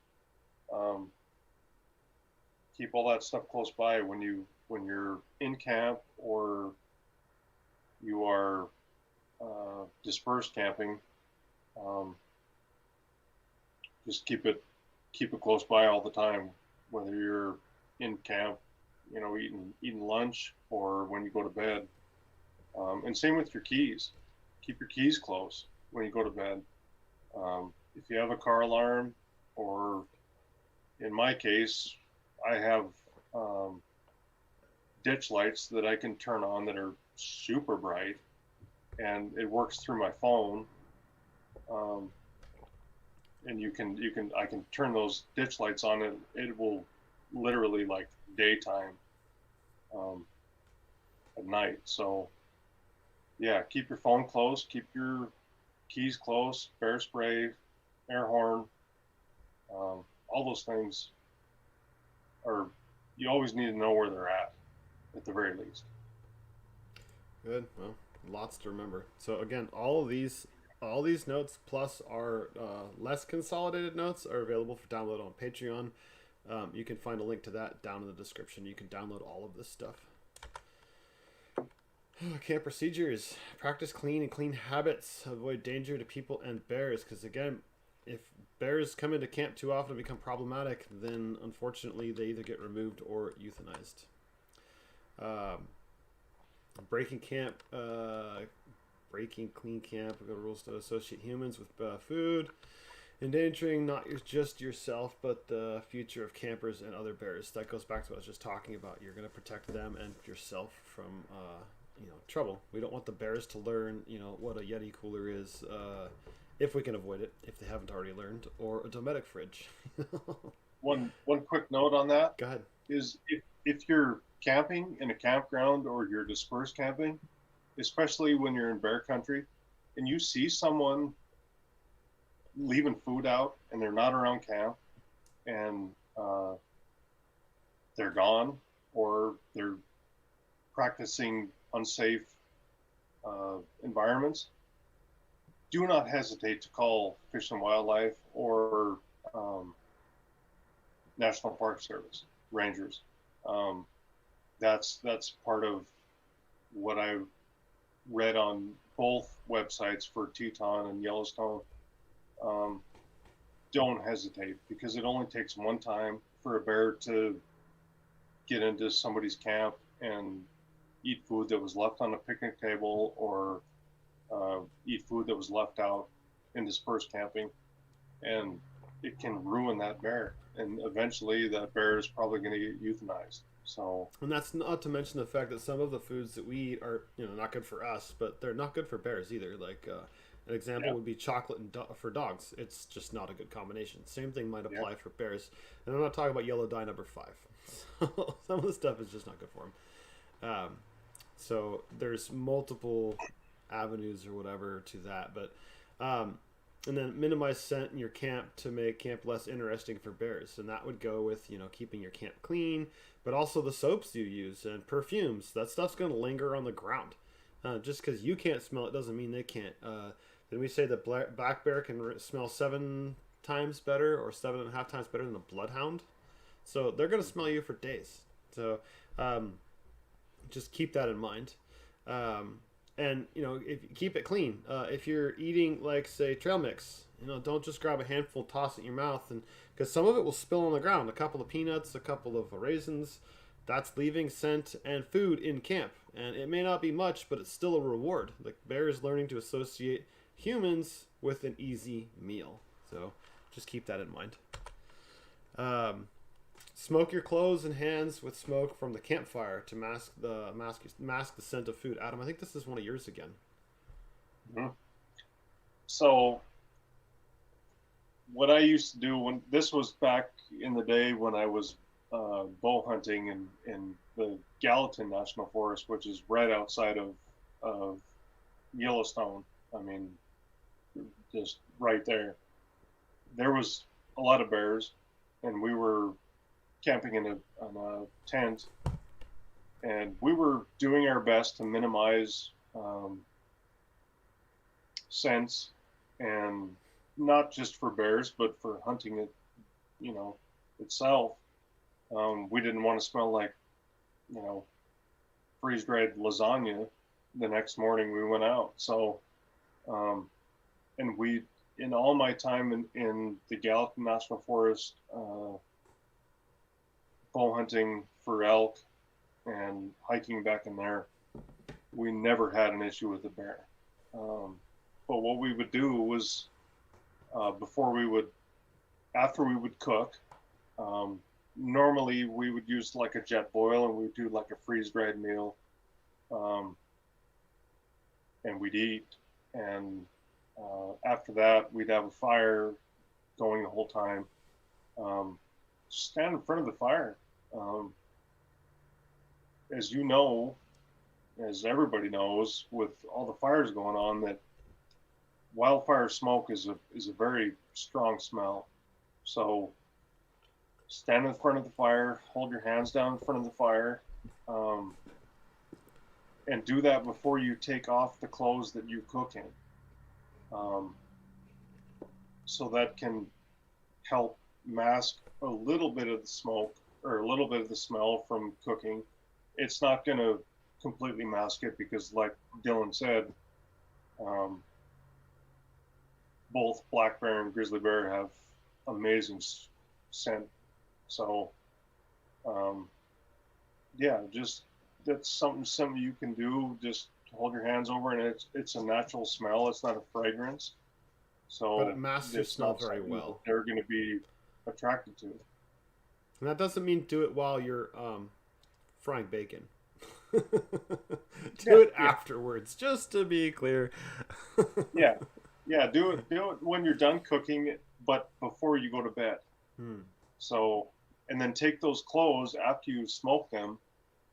Keep all that stuff close by when you're in camp or you are dispersed camping. Just keep it close by all the time, whether you're in camp, eating lunch, or when you go to bed. And same with your keys. Keep your keys close when you go to bed. If you have a car alarm, or in my case, I have ditch lights that I can turn on that are super bright, and it works through my phone. And I can turn those ditch lights on, and it will literally like daytime. at night. So yeah, keep your phone close, keep your keys close, bear spray, air horn, all those things are, you always need to know where they're at the very least. Good. Well, lots to remember. So again, all these notes plus our less consolidated notes are available for download on Patreon. You can find a link to that down in the description. You can download all of this stuff. Camp procedures. Practice clean and clean habits. Avoid danger to people and bears. Because again, if bears come into camp too often and become problematic, then unfortunately they either get removed or euthanized. Breaking camp. Breaking clean camp. We've got rules to associate humans with food. Endangering not just yourself, but the future of campers and other bears. That goes back to what I was just talking about. You're going to protect them and yourself from trouble. We don't want the bears to learn what a Yeti cooler is, if we can avoid it, if they haven't already learned, or a Dometic fridge. One quick note on that Go ahead. is if you're camping in a campground or you're dispersed camping, especially when you're in bear country, and you see someone leaving food out and they're not around camp, and they're gone, or they're practicing unsafe environments, do not hesitate to call Fish and Wildlife or National Park Service rangers. That's part of what I read on both websites for Teton and Yellowstone. Don't hesitate, because it only takes one time for a bear to get into somebody's camp and eat food that was left on a picnic table, or eat food that was left out in dispersed camping, and it can ruin that bear, and eventually that bear is probably going to get euthanized. So, And that's not to mention the fact that some of the foods that we eat are not good for us, but they're not good for bears either. Like an example would be chocolate for dogs. It's just not a good combination. Same thing might apply for bears. And I'm not talking about yellow dye number 5. So some of the stuff is just not good for them. So there's multiple avenues or whatever to that, but and then minimize scent in your camp to make camp less interesting for bears, and that would go with keeping your camp clean, but also the soaps you use and perfumes. That stuff's going to linger on the ground. Just because you can't smell it doesn't mean they can't. Did we say the black bear can smell 7 times better or 7.5 times better than a bloodhound? So they're going to smell you for days. So just keep that in mind. And if you keep it clean, if you're eating like say trail mix, don't just grab a handful, toss it in your mouth, and because some of it will spill on the ground. A couple of peanuts, a couple of raisins, that's leaving scent and food in camp, and it may not be much, but it's still a reward. The bear is learning to associate humans with an easy meal, so just keep that in mind. Smoke your clothes and hands with smoke from the campfire to mask the scent of food. Adam, I think this is one of yours again. mm-hmm. So what I used to do, when this was back in the day when I was bow hunting in the Gallatin National Forest, which is right outside of Yellowstone. I mean, just right there. There was a lot of bears, and we were camping in a tent, and we were doing our best to minimize scents, and not just for bears, but for hunting it, itself. We didn't want to smell like, freeze-dried lasagna the next morning we went out. So, and in all my time in the Gallatin National Forest, bow hunting for elk and hiking back in there, we never had an issue with a bear. But what we would do was, after we would cook, normally we would use like a jet boil, and we'd do like a freeze-dried meal, and we'd eat. And after that, we'd have a fire going the whole time. Stand in front of the fire. As you know, as everybody knows, with all the fires going on, that wildfire smoke is a very strong smell. So stand in front of the fire, hold your hands down in front of the fire, um, and do that before you take off the clothes that you cook in. Um, so that can help mask a little bit of the smoke or a little bit of the smell from cooking. It's not going to completely mask it because, like Dylan said, um, both black bear and grizzly bear have amazing scent. So, um, yeah, just that's something you can do. Just hold your hands over, and it's a natural smell. It's not a fragrance, But so it masks your it's smell not very something that well. they're going to be attracted to. And that doesn't mean do it while you're frying bacon. Yeah, Do it yeah, afterwards, just to be clear. yeah, yeah. Do it when you're done cooking, but before you go to bed. Hmm. So, and then take those clothes after you smoke them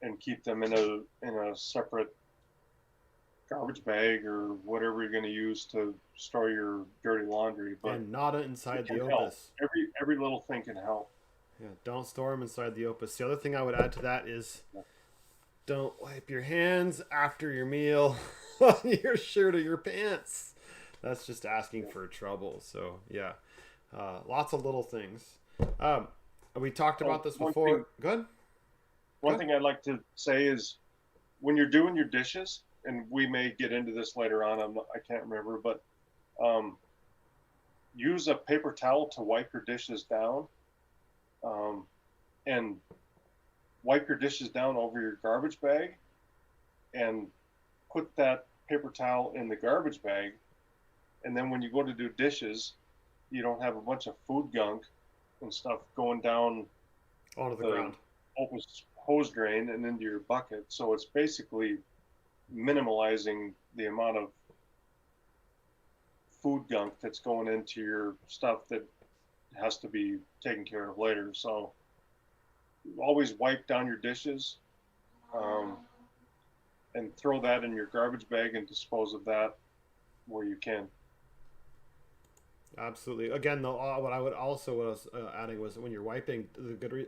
and keep them in a separate garbage bag or whatever you're going to use to store your dirty laundry. But And not it inside the can help. Opus. Every little thing can help. Yeah, don't store them inside the Opus. The other thing I would add to that is don't wipe your hands after your meal on your shirt or your pants. That's just asking for trouble. So yeah, lots of little things. Um, we talked Oh, about this before. Good. one thing I'd like to say is when you're doing your dishes, and we may get into this later on. I can't remember, but um, use a paper towel to wipe your dishes down, um, and wipe your dishes down over your garbage bag, and put that paper towel in the garbage bag. And then when you go to do dishes, you don't have a bunch of food gunk and stuff going down Onto the the ground. Opus hose drain and into your bucket. So it's basically minimalizing the amount of food gunk that's going into your stuff that has to be taken care of later. So always wipe down your dishes, um, and throw that in your garbage bag and dispose of that where you can. Absolutely. Again, though, what I would also what I was adding was when you're wiping,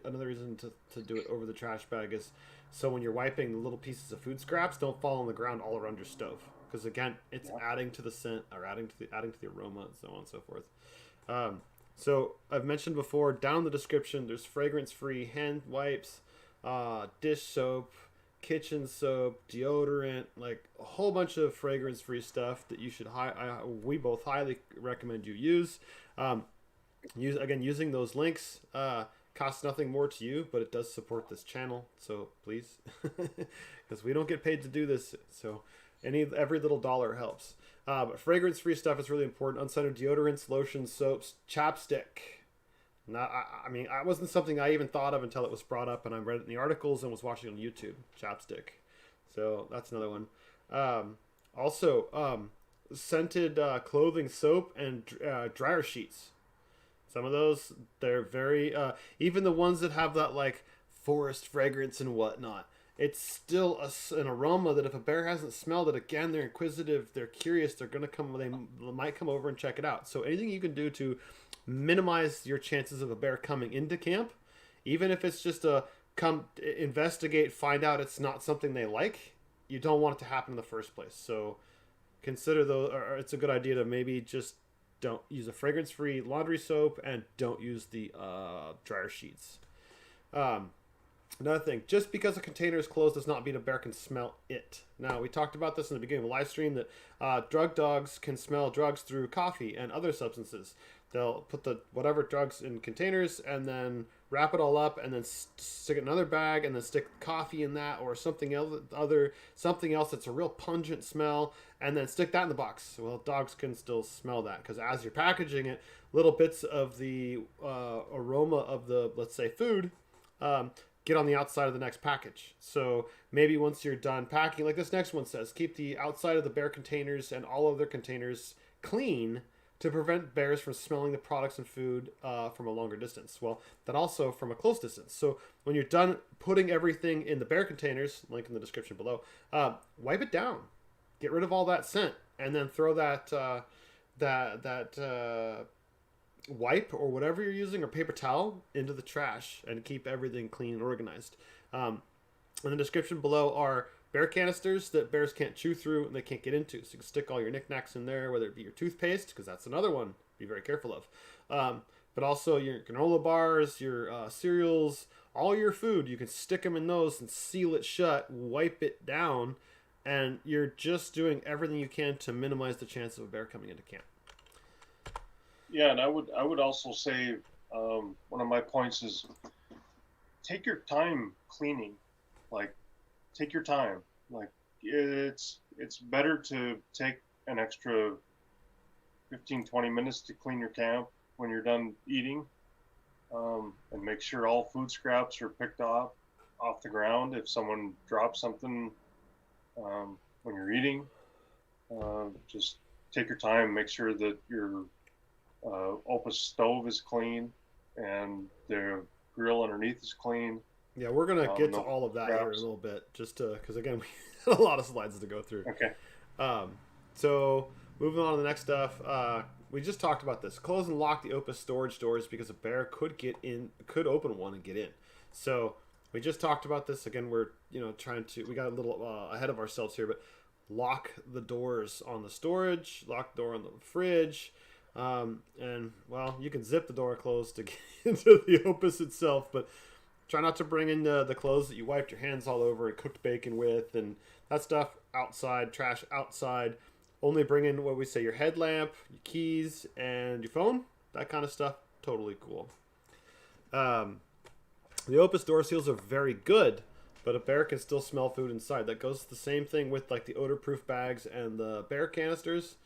another reason to do it over the trash bag is so when you're wiping, the little pieces of food scraps don't fall on the ground all around your stove. Because again, it's Yeah. adding to the scent or adding to the aroma and so on and so forth. So I've mentioned before down in the description, there's fragrance-free hand wipes, dish soap, kitchen soap, deodorant, like a whole bunch of fragrance-free stuff that you should. We both highly recommend you use. Um, using those links costs nothing more to you, but it does support this channel. So please, because we don't get paid to do this, so every little dollar helps. But fragrance-free stuff is really important. Unscented deodorants, lotions, soaps, chapstick. Not, I mean, it wasn't something I even thought of until it was brought up, and I read it in the articles and was watching on YouTube. Chapstick, so that's another one. Also, scented clothing, soap, and dryer sheets. Some of those they're very even the ones that have that like forest fragrance and whatnot. It's still an aroma that if a bear hasn't smelled it, again, they're inquisitive, they're curious, they're gonna come. They might come over and check it out. So anything you can do to minimize your chances of a bear coming into camp, even if it's just a come investigate, find out it's not something they like, you don't want it to happen in the first place. So consider those, or it's a good idea to maybe just don't use a fragrance-free laundry soap and don't use the dryer sheets. Um, Another thing, just because a container is closed does not mean a bear can smell it. Now, we talked about this in the beginning of the live stream that drug dogs can smell drugs through coffee and other substances. They'll put the whatever drugs in containers and then wrap it all up and then stick it in another bag and then stick coffee in that or something else, that's a real pungent smell and then stick that in the box. Well, dogs can still smell that because as you're packaging it, little bits of the aroma of the, let's say, food get on the outside of the next package. So maybe once you're done packing, like this next one says, keep the outside of the bear containers and all other containers clean to prevent bears from smelling the products and food from a longer distance. Well, then also from a close distance. So when you're done putting everything in the bear containers, link in the description below, wipe it down, get rid of all that scent, and then throw that wipe or whatever you're using or paper towel into the trash and keep everything clean and organized. In the description below are bear canisters that bears can't chew through and they can't get into. So you can stick all your knickknacks in there, whether it be your toothpaste, because that's another one be very careful of. But also your granola bars, your cereals, all your food. You can stick them in those and seal it shut, wipe it down, and you're just doing everything you can to minimize the chance of a bear coming into camp. Yeah, and I would also say one of my points is take your time cleaning. Like, take your time. Like, it's better to take an extra 15-20 minutes to clean your camp when you're done eating, and make sure all food scraps are picked off the ground. If someone drops something when you're eating, just take your time. Make sure that your Opus stove is clean and the grill underneath is clean. Yeah, we're gonna get to all of that here in a little bit, just because again we had a lot of slides to go through. Okay. So moving on to the next stuff, we just talked about this. Close and lock the Opus storage doors because a bear could open one and get in. So we just talked about this again. We're we got a little ahead of ourselves here, but lock the doors on the storage, lock the door on the fridge. And well, you can zip the door closed to get into the Opus itself, but try not to bring in the clothes that you wiped your hands all over and cooked bacon with and that stuff outside, trash outside. Only bring in what we say, your headlamp, your keys, and your phone. That kind of stuff, totally cool. The Opus door seals are very good, but a bear can still smell food inside. That goes the same thing with like the odor-proof bags and the bear canisters.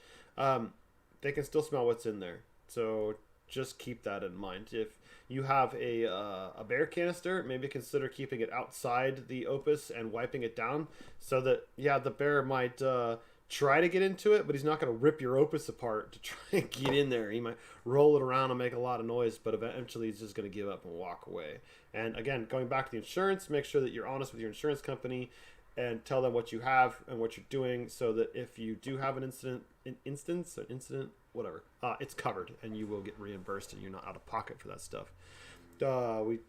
They can still smell what's in there. So just keep that in mind. If you have a bear canister, maybe consider keeping it outside the Opus and wiping it down so that, the bear might try to get into it, but he's not going to rip your Opus apart to try and get in there. He might roll it around and make a lot of noise, but eventually he's just going to give up and walk away. And again, going back to the insurance, make sure that you're honest with your insurance company and tell them what you have and what you're doing so that if you do have an incident, whatever, it's covered and you will get reimbursed and you're not out of pocket for that stuff. We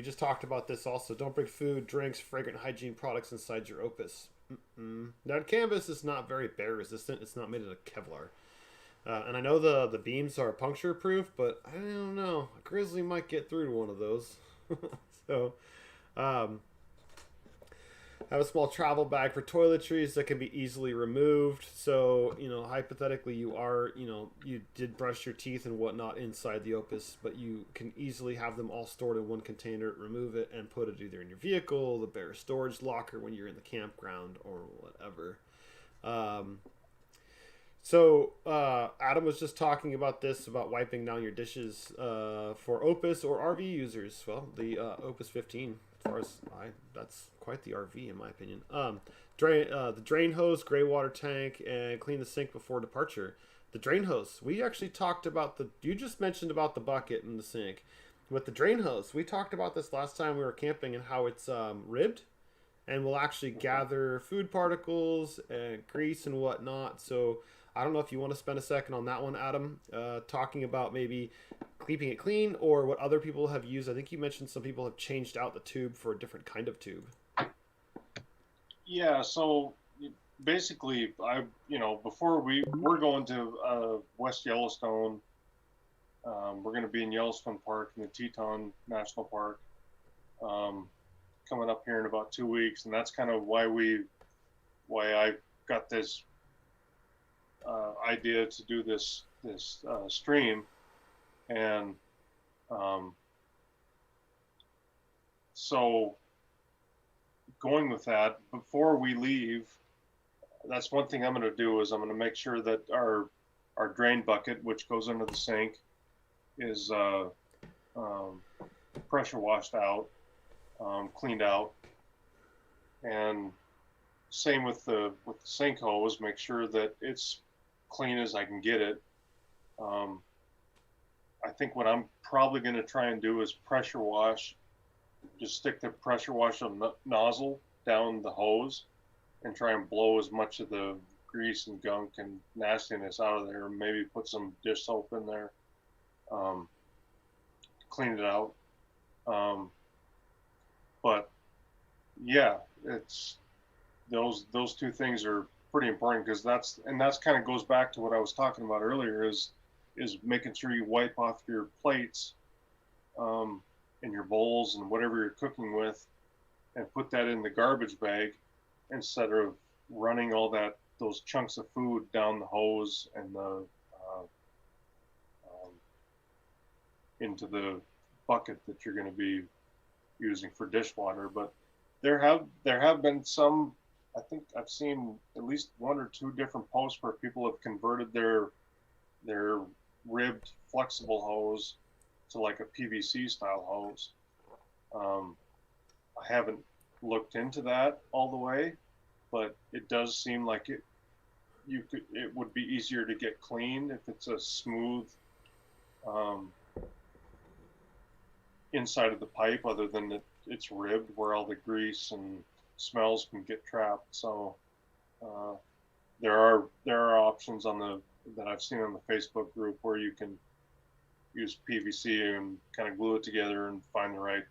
just talked about this also. Don't bring food, drinks, fragrant hygiene products inside your Opus. That canvas is not very bear resistant. It's not made out of Kevlar. And I know the beams are puncture proof, but I don't know. A Grizzly might get through to one of those. So, have a small travel bag for toiletries that can be easily removed. So, hypothetically, you did brush your teeth and whatnot inside the Opus, but you can easily have them all stored in one container, remove it, and put it either in your vehicle, the bear storage locker when you're in the campground, or whatever. So, Adam was just talking about this, about wiping down your dishes for Opus or RV users. Well, the Opus 15, as far as that's quite the RV in my opinion. The drain hose, gray water tank, and clean the sink before departure. The drain hose, we actually talked about you just mentioned about the bucket and the sink. With the drain hose, we talked about this last time we were camping and how it's ribbed and will actually gather food particles and grease and whatnot. So I don't know if you want to spend a second on that one, Adam, talking about maybe keeping it clean or what other people have used. I think you mentioned some people have changed out the tube for a different kind of tube. Yeah, so basically, before we're going to West Yellowstone, we're going to be in Yellowstone Park in the Teton National Park, coming up here in about 2 weeks, and that's kind of why I got this idea to do this stream, and so going with that, before we leave, that's one thing I'm going to do is I'm going to make sure that our drain bucket, which goes under the sink, is pressure washed out, cleaned out, and same with the sink hose. Make sure that it's clean as I can get it, I think what I'm probably going to try and do is pressure wash. Just stick the pressure wash nozzle down the hose and try and blow as much of the grease and gunk and nastiness out of there. Maybe put some dish soap in there, um, clean it out. But yeah, it's those two things are pretty important because that's kind of goes back to what I was talking about earlier is making sure you wipe off your plates and your bowls and whatever you're cooking with and put that in the garbage bag instead of running all those chunks of food down the hose and into the bucket that you're going to be using for dishwater. But there have been some. I think I've seen at least one or two different posts where people have converted their ribbed flexible hose to like a PVC style hose. I haven't looked into that all the way, but it does seem like it would be easier to get clean if it's a smooth inside of the pipe other than it's ribbed where all the grease and smells can get trapped. So there are options that I've seen on the Facebook group where you can use PVC and kind of glue it together and find the right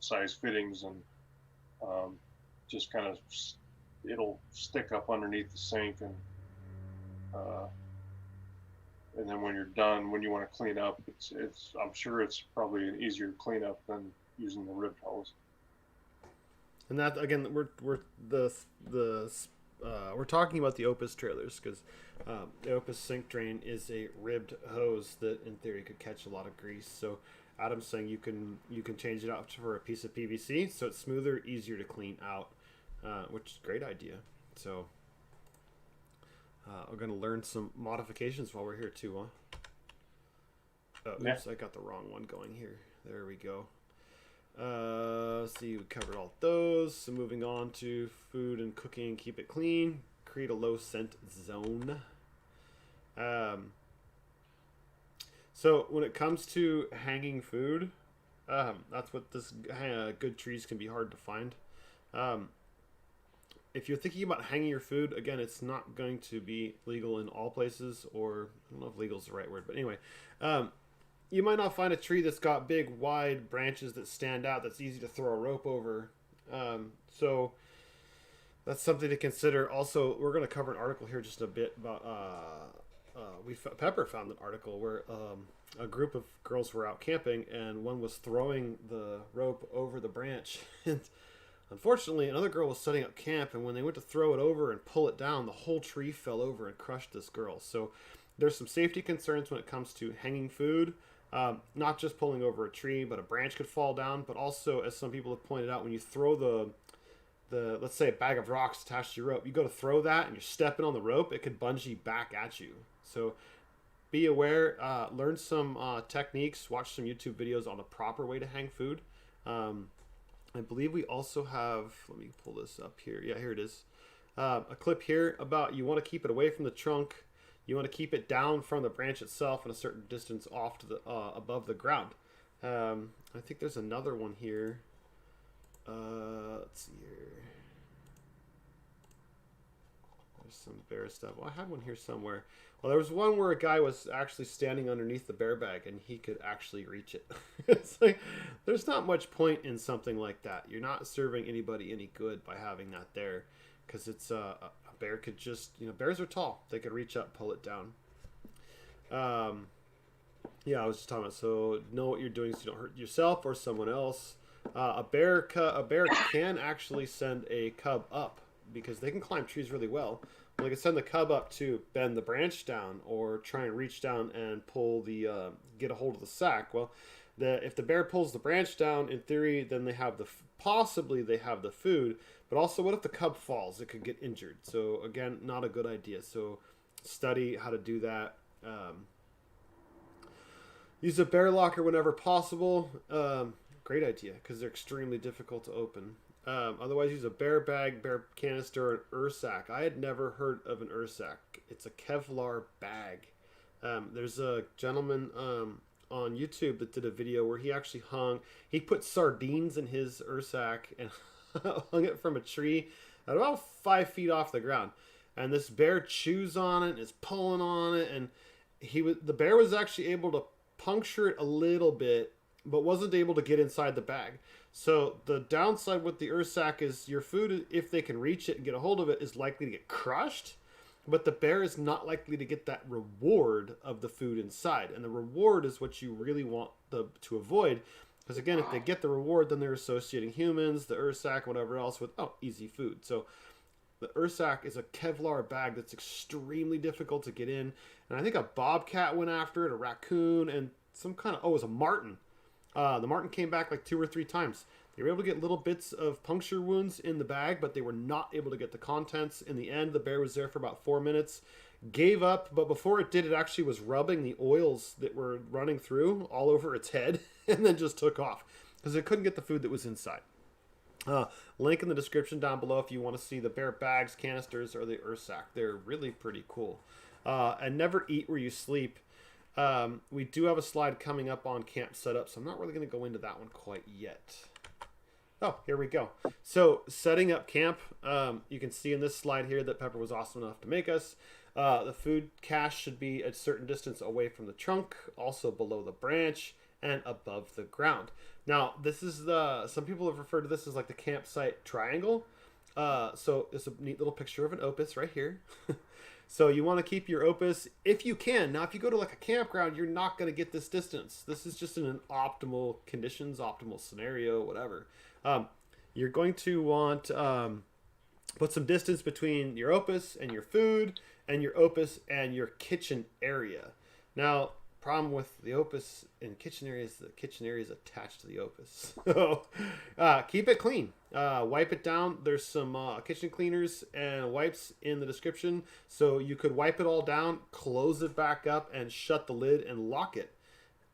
size fittings and just kind of it'll stick up underneath the sink and then when you're done, when you want to clean up, I'm sure it's probably an easier cleanup than using the ribbed hose. And that again, we're talking about the Opus trailers because the Opus sink drain is a ribbed hose that, in theory, could catch a lot of grease. So Adam's saying you can change it out for a piece of PVC, so it's smoother, easier to clean out, which is a great idea. So we're going to learn some modifications while we're here too, huh? Oh, oops, I got the wrong one going here. There we go. Let's see, we covered all those. So moving on to food and cooking, keep it clean, create a low scent zone. So when it comes to hanging food, that's what good trees can be hard to find. If you're thinking about hanging your food, again, it's not going to be legal in all places, or I don't know if legal is the right word, but anyway, you might not find a tree that's got big, wide branches that stand out that's easy to throw a rope over. So that's something to consider. Also, we're going to cover an article here just a bit about Pepper found an article where a group of girls were out camping and one was throwing the rope over the branch. And unfortunately, another girl was setting up camp, and when they went to throw it over and pull it down, the whole tree fell over and crushed this girl. So there's some safety concerns when it comes to hanging food. Not just pulling over a tree, but a branch could fall down. But also, as some people have pointed out, when you throw the let's say a bag of rocks attached to your rope, you go to throw that and you're stepping on the rope, it could bungee back at you. So be aware, learn some techniques, watch some YouTube videos on the proper way to hang food. I believe we also have, let me pull this up here. Yeah, here it is. A clip here about you want to keep it away from the trunk. You want to keep it down from the branch itself and a certain distance off to the above the ground. I think there's another one here. Let's see here. There's some bear stuff. Well, I had one here somewhere. Well, there was one where a guy was actually standing underneath the bear bag and he could actually reach it. It's like, there's not much point in something like that. You're not serving anybody any good by having that there, because it's a bear could just, bears are tall. They could reach up, pull it down. Yeah, I was just talking about, so know what you're doing so you don't hurt yourself or someone else. A bear can actually send a cub up because they can climb trees really well. They can send the cub up to bend the branch down or try and reach down and pull get a hold of the sack. Well, if the bear pulls the branch down, in theory, then possibly they have the food. But also, what if the cub falls? It could get injured. So again, not a good idea. So study how to do that. Use a bear locker whenever possible. Great idea, because they're extremely difficult to open. Otherwise, use a bear bag, bear canister, or an Ursack. I had never heard of an Ursack. It's a Kevlar bag. There's a gentleman on YouTube that did a video where he actually he put sardines in his ursack and hung it from a tree at about 5 feet off the ground. And this bear chews on it and is pulling on it, and the bear was actually able to puncture it a little bit, but wasn't able to get inside the bag. So the downside with the ursack is your food, if they can reach it and get a hold of it, is likely to get crushed. But the bear is not likely to get that reward of the food inside. And the reward is what you really want to avoid. Because again, if they get the reward, then they're associating humans, the ursack, whatever else with, easy food. So the ursack is a Kevlar bag that's extremely difficult to get in. And I think a bobcat went after it, a raccoon, and some kind of, it was a marten. The marten came back like 2 or 3 times. They were able to get little bits of puncture wounds in the bag, but they were not able to get the contents. In the end, the bear was there for about 4 minutes, gave up, but before it did, it actually was rubbing the oils that were running through all over its head, and then just took off because it couldn't get the food that was inside. Link in the description down below if you want to see the bear bags, canisters, or the ursack. They're really pretty cool. And never eat where you sleep. We do have a slide coming up on camp setup, so I'm not really going to go into that one quite yet. Oh, here we go. So setting up camp, you can see in this slide here that Pepper was awesome enough to make us. The food cache should be a certain distance away from the trunk, also below the branch, and above the ground. Now, this is some people have referred to this as like the campsite triangle. So it's a neat little picture of an Opus right here. So you want to keep your Opus if you can. Now, if you go to like a campground, you're not going to get this distance. This is just in an optimal conditions, optimal scenario, whatever. You're going to want put some distance between your Opus and your food, and your Opus and your kitchen area. Now, problem with the Opus in kitchen area is the kitchen area is attached to the Opus. So keep it clean. Wipe it down. There's some kitchen cleaners and wipes in the description. So you could wipe it all down, close it back up, and shut the lid and lock it.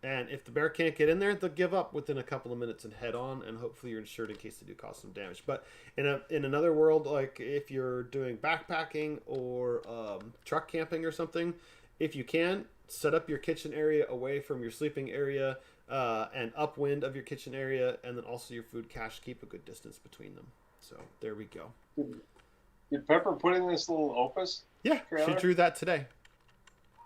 And if the bear can't get in there, they'll give up within a couple of minutes and head on, and hopefully you're insured in case they do cause some damage. But in another world, like if you're doing backpacking or truck camping or something, if you can, set up your kitchen area away from your sleeping area and upwind of your kitchen area, and then also your food cache. Keep a good distance between them. So there we go. Did Pepper put in this little Opus? Yeah, trailer? She drew that today.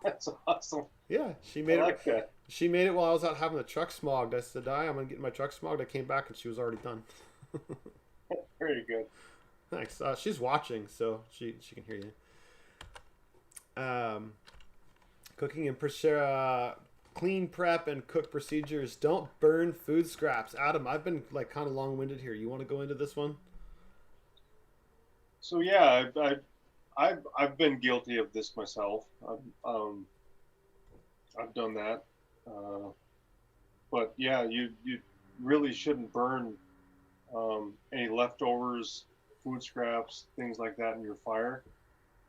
That's awesome. Yeah, she made I like that. She made it while I was out having the truck smogged. I said, I'm going to get my truck smogged. I came back and she was already done. Very good. Thanks. She's watching, so she can hear you. Cooking and clean prep and cook procedures. Don't burn food scraps. Adam, I've been like kind of long-winded here. You want to go into this one? So yeah, I've been guilty of this myself. I've done that. But yeah, you really shouldn't burn any leftovers, food scraps, things like that in your fire,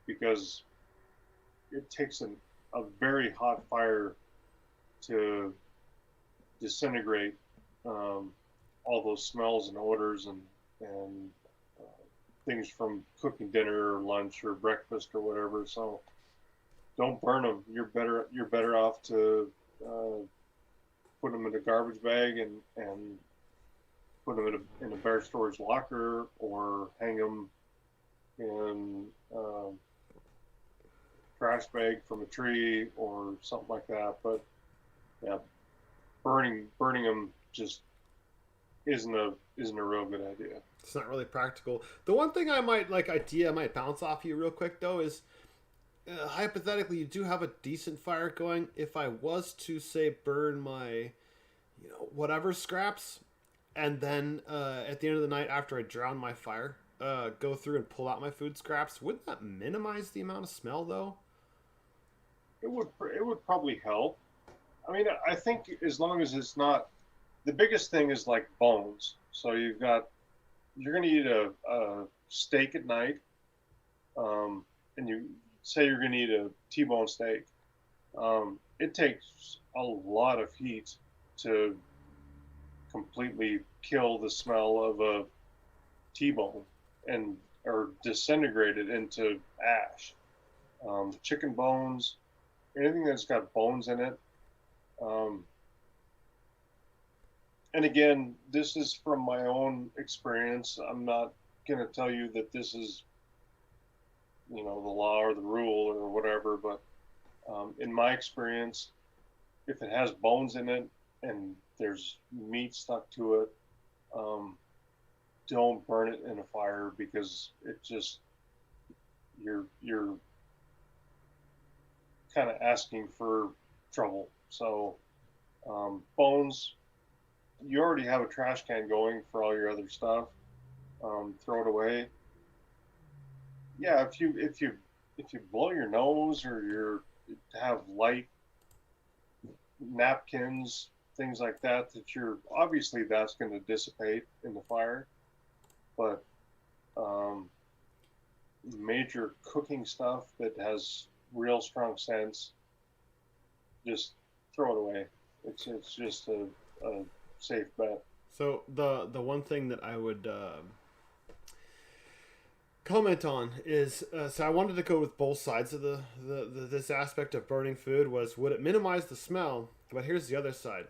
because it takes a very hot fire to disintegrate all those smells and odors and things from cooking dinner or lunch or breakfast or whatever. So don't burn them. You're better off to put them in a garbage bag and put them in a bear storage locker, or hang them in trash bag from a tree or something like that. But yeah, burning them just isn't a real good idea. It's not really practical. The one thing I might bounce off you real quick though is hypothetically you do have a decent fire going. If I was to say burn my whatever scraps, and then at the end of the night after I drown my fire, go through and pull out my food scraps, wouldn't that minimize the amount of smell though? It would probably help. I mean, I think as long as it's not, the biggest thing is like bones. So you're going to eat a steak at night, and you say you're going to eat a T-bone steak. It takes a lot of heat to completely kill the smell of a T-bone or disintegrate it into ash. Chicken bones, anything that's got bones in it. Um, and again, this is from my own experience. I'm not going to tell you that this is, the law or the rule or whatever, but in my experience, if it has bones in it and there's meat stuck to it, um, don't burn it in a fire, because it just you're kind of asking for trouble. So bones, you already have a trash can going for all your other stuff. Throw it away. Yeah, if you blow your nose, or have light napkins, things like that, you're obviously that's going to dissipate in the fire. But major cooking stuff that has real strong scents, just throw it away. It's just a safe bet. So the one thing that I would comment on is so I wanted to go with both sides of the this aspect of burning food. Was, would it minimize the smell? But here's the other side.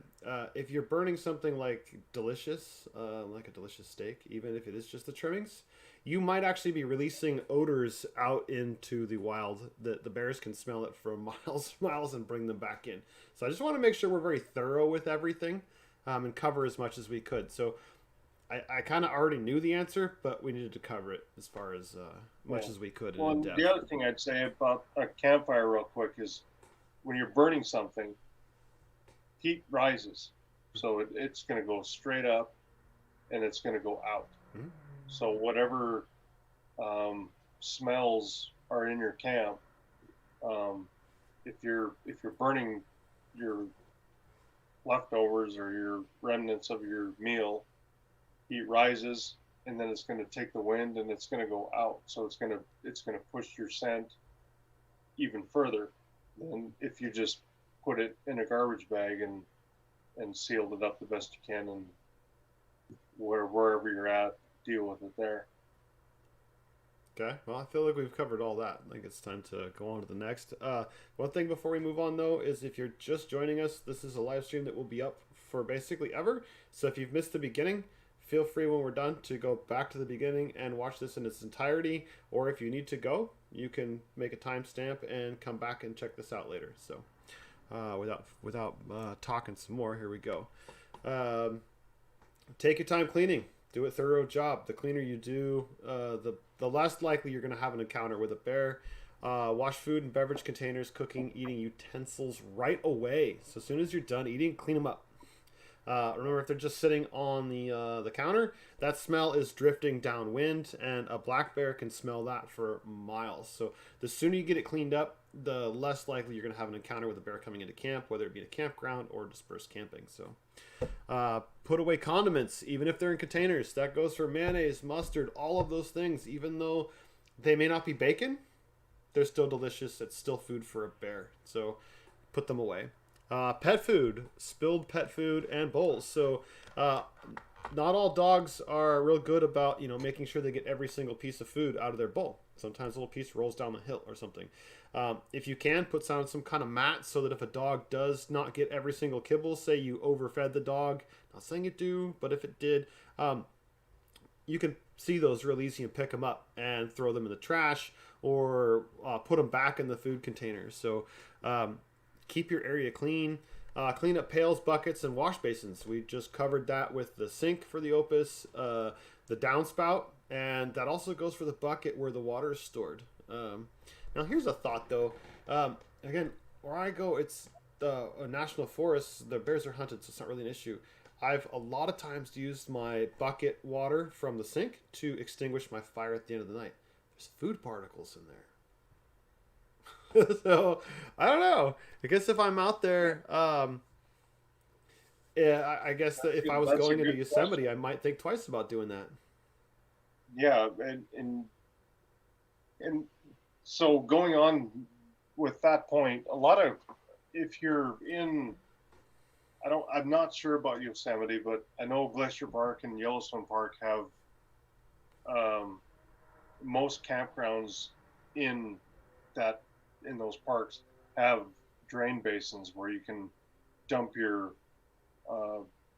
If you're burning something like delicious, like a delicious steak, even if it is just the trimmings, you might actually be releasing odors out into the wild that the bears can smell it for miles and bring them back in. So I just want to make sure we're very thorough with everything, and cover as much as we could. So I kind of already knew the answer, but we needed to cover it as far as much as we could. Well, in depth. the other thing I'd say about a campfire, real quick, is when you're burning something, heat rises, so it's going to go straight up, and it's going to go out. Mm-hmm. So whatever smells are in your camp, if you're burning your leftovers or your remnants of your meal, heat rises, and then it's going to take the wind and it's going to go out. So it's going to push your scent even further than if you just put it in a garbage bag and sealed it up the best you can, and wherever you're at, deal with it there. Okay, well, I feel like we've covered all that. I think it's time to go on to the next. One thing before we move on, though, is if you're just joining us, this is a live stream that will be up for basically ever. So if you've missed the beginning, feel free when we're done to go back to the beginning and watch this in its entirety. Or if you need to go, you can make a timestamp and come back and check this out later. So without talking some more, here we go. Take your time cleaning. Do a thorough job. The cleaner you do, the less likely you're going to have an encounter with a bear. Wash food and beverage containers, cooking, eating utensils right away. So as soon as you're done eating, clean them up. Remember, if they're just sitting on the counter, that smell is drifting downwind, and a black bear can smell that for miles. So the sooner you get it cleaned up, the less likely you're going to have an encounter with a bear coming into camp, whether it be a campground or dispersed camping. So put away condiments, even if they're in containers. That goes for mayonnaise, mustard, all of those things. Even though they may not be bacon, they're still delicious. It's still food for a bear. So put them away. Pet food, spilled pet food, and bowls. So not all dogs are real good about making sure they get every single piece of food out of their bowl. Sometimes a little piece rolls down the hill or something. If you can, put down some kind of mat so that if a dog does not get every single kibble, say you overfed the dog, not saying it do, but if it did, you can see those real easy and pick them up and throw them in the trash, or put them back in the food containers. So keep your area clean. Clean up pails, buckets, and wash basins. We just covered that with the sink for the Opus, the downspout, and that also goes for the bucket where the water is stored. Now here's a thought though. Again, where I go, it's a national forest. The bears are hunted, so it's not really an issue. I've a lot of times used my bucket water from the sink to extinguish my fire at the end of the night. There's food particles in there. So I don't know. I guess if I'm out there, yeah, I guess that if I was going into Yosemite, question. I might think twice about doing that. Yeah, and so going on with that point, a lot of, if you're in, I'm not sure about Yosemite, but I know Glacier Park and Yellowstone Park have most campgrounds in those parks have drain basins where you can dump your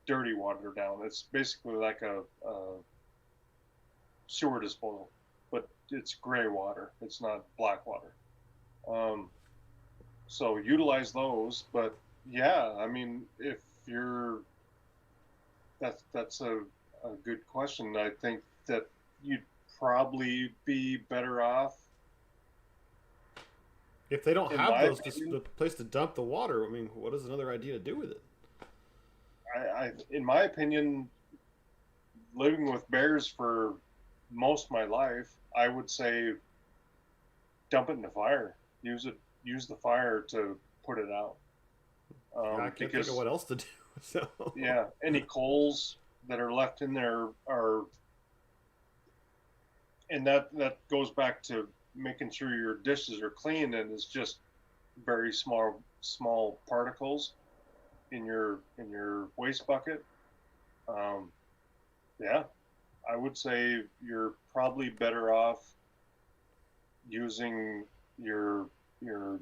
dirty water down. It's basically like a sewer disposal, but it's gray water. It's not black water. So utilize those. But yeah, I mean, if you're that's a good question. I think that you'd probably be better off. If they don't In have my those, opinion, the place to dump the water, I mean, what is another idea to do with it? in my opinion, living with bears for most of my life, I would say dump it in the fire. Use the fire to put it out. Yeah, I can't think of Because what else to do. So yeah, any coals that are left in there are, and that goes back to making sure your dishes are clean, and it's just very small particles in your waste bucket. Um, yeah, I would say you're probably better off using your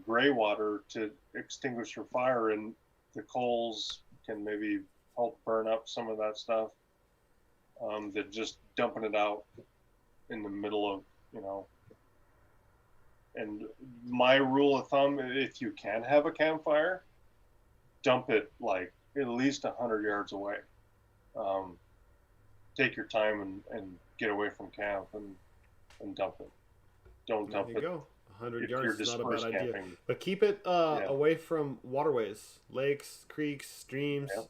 gray water to extinguish your fire, and the coals can maybe help burn up some of that stuff. Than just dumping it out in the middle of, you know. And my rule of thumb, if you can have a campfire, dump it like at least 100 yards away. Um, Take your time and get away from camp and dump it. Don't there dump you it go. 100 if you're yards is not a bad dispersed idea. camping. But keep it Yeah. away from waterways, lakes, creeks, streams, Yeah.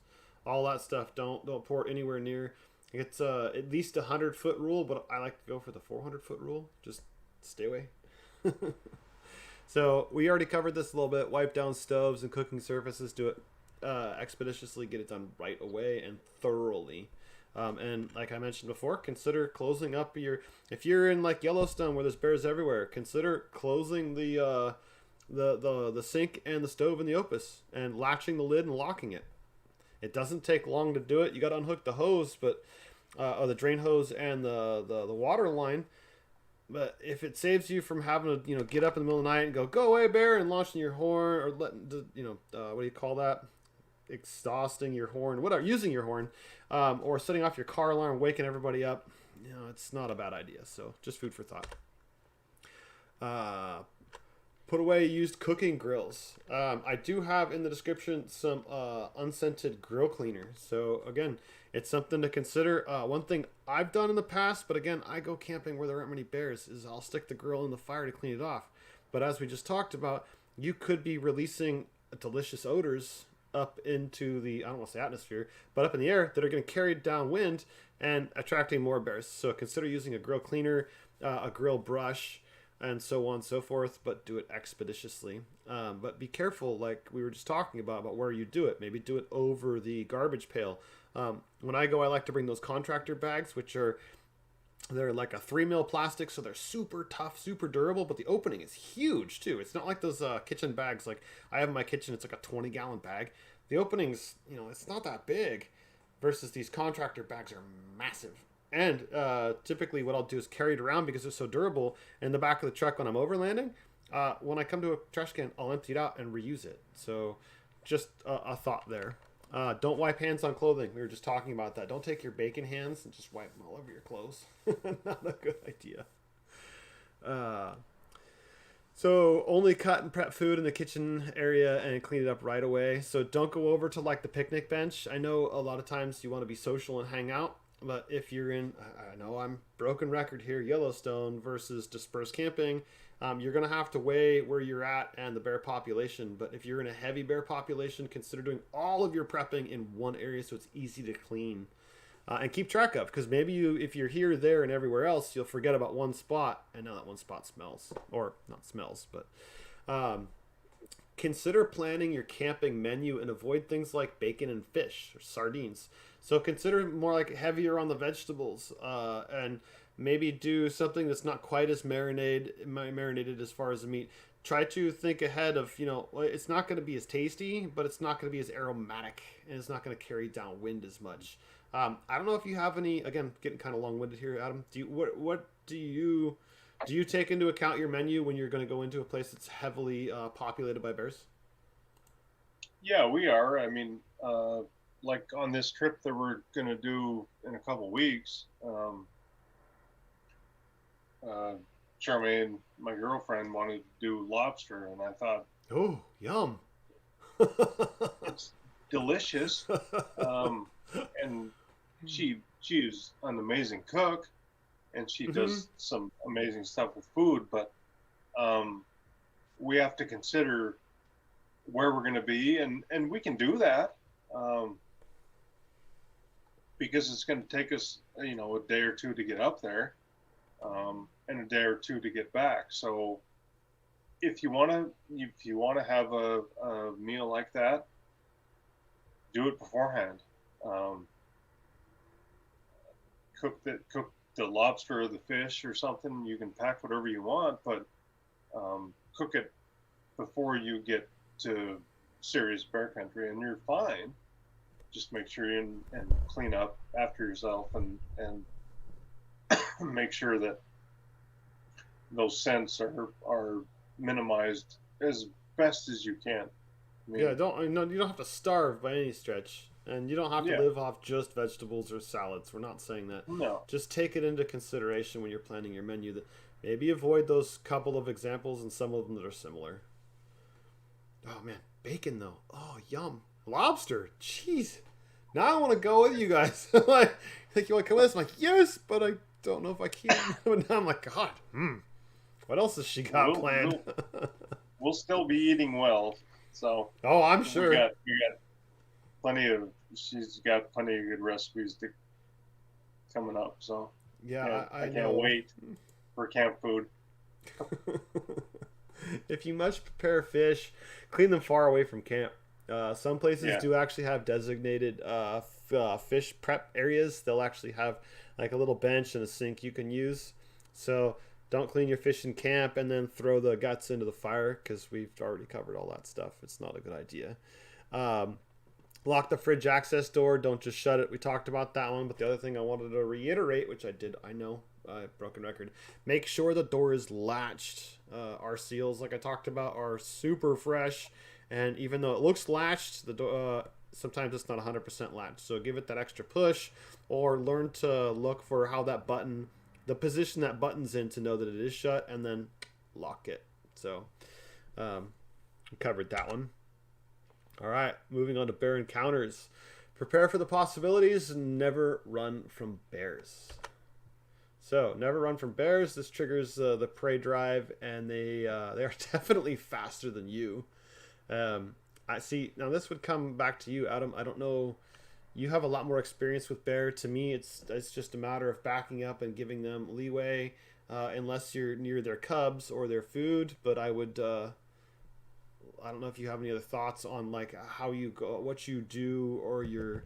all that stuff. Don't pour it anywhere near. It's at least 100-foot rule, but I like to go for the 400-foot rule. Just stay away. So we already covered this a little bit. Wipe down stoves and cooking surfaces. Do it expeditiously. Get it done right away and thoroughly. And like I mentioned before, consider closing up your. If you're in like Yellowstone where there's bears everywhere, consider closing the sink and the stove in the Opus and latching the lid and locking it. It doesn't take long to do it. You got to unhook the hose, but or the drain hose and the water line. But if it saves you from having to get up in the middle of the night and go away bear and launching your horn or letting what do you call that, exhausting your horn, whatever, using your horn, or setting off your car alarm, waking everybody up, it's not a bad idea. So just food for thought. Put away used cooking grills. I do have in the description some unscented grill cleaner. So again, it's something to consider. One thing I've done in the past, but again, I go camping where there aren't many bears, is I'll stick the grill in the fire to clean it off. But as we just talked about, you could be releasing delicious odors up into the, I don't want to say atmosphere, but up in the air that are going to carry downwind and attracting more bears. So consider using a grill cleaner, a grill brush, and so on and so forth, but do it expeditiously. But be careful, like we were just talking about where you do it. Maybe do it over the garbage pail. When I go, I like to bring those contractor bags, which they're like a 3 mil plastic, so they're super tough, super durable, but the opening is huge too. It's not like those kitchen bags. Like I have in my kitchen, it's like a 20-gallon bag. The opening's, it's not that big, versus these contractor bags are massive. And typically what I'll do is carry it around because it's so durable in the back of the truck when I'm overlanding. When I come to a trash can, I'll empty it out and reuse it. So just a thought there. Don't wipe hands on clothing. We were just talking about that. Don't take your bacon hands and just wipe them all over your clothes. Not a good idea. So only cut and prep food in the kitchen area and clean it up right away. So don't go over to like the picnic bench. I know a lot of times you want to be social and hang out. But if you're in, I know I'm broken record here, Yellowstone versus dispersed camping, you're going to have to weigh where you're at and the bear population. But if you're in a heavy bear population, consider doing all of your prepping in one area so it's easy to clean and keep track of. Because maybe if you're here, there, and everywhere else, you'll forget about one spot, and now that one spot smells. Or not smells, but consider planning your camping menu and avoid things like bacon and fish or sardines. So consider more like heavier on the vegetables, and maybe do something that's not quite as marinated as far as the meat. Try to think ahead of, it's not going to be as tasty, but it's not going to be as aromatic, and it's not going to carry downwind as much. I don't know if you have any, again, getting kind of long-winded here, Adam. What do you take into account your menu when you're going to go into a place that's heavily populated by bears? Yeah, we are. I mean, like on this trip that we're going to do in a couple weeks, uh, Charmaine, my girlfriend, wanted to do lobster, and I thought Oh, yum. it's delicious. Um, and she is an amazing cook, and she Hmm. does some amazing stuff with food. But um, we have to consider where we're going to be, and we can do that. Um, because it's going to take us, a day or two to get up there, and a day or two to get back. So if you want to have a meal like that, do it beforehand. Um, cook the lobster or the fish or something. You can pack whatever you want, but cook it before you get to serious bear country, and you're fine. Just make sure you and clean up after yourself, and make sure that those scents are minimized as best as you can. I Yeah, mean, don't no, you don't have to starve by any stretch, and you don't have to yeah, live off just vegetables or salads. We're not saying that. no, Just take it into consideration when you're planning your menu. That maybe avoid those couple of examples and some of them that are similar. Oh man, bacon though. Oh yum. Lobster. Jeez. Now I want to go with you guys. Like you want to come with us? I'm like yes, but I don't know if I can. But now I'm like God. What else has she got we'll planned? we'll we'll still be eating well. So Oh, I'm we sure. got we got plenty of. She's got plenty of good recipes coming up. So Yeah, I I can't know. wait for camp food. If you must prepare fish, clean them far away from camp. Some places Yeah, do actually have designated fish prep areas. They'll actually have like a little bench and a sink you can use. So don't clean your fish in camp and then throw the guts into the fire because we've already covered all that stuff. It's not a good idea. Um, Lock the fridge access door. Don't just shut it. We talked about that one. But the other thing I wanted to reiterate, which I did, I know, broken record, make sure the door is latched. Our seals, like I talked about, are super fresh. And even though it looks latched, the door, sometimes it's not 100% latched. So give it that extra push or learn to look for how that button, the position that button's in to know that it is shut and then lock it. So we covered that one. All right, moving on to bear encounters. Prepare for the possibilities and never run from bears. So, never run from bears. This triggers the prey drive, and they are definitely faster than you. I see. Now, this would come back to you, Adam. I don't know. You have a lot more experience with bear. To me, it's just a matter of backing up and giving them leeway, unless you're near their cubs or their food. But I don't know if you have any other thoughts on like how you go, what you do, or your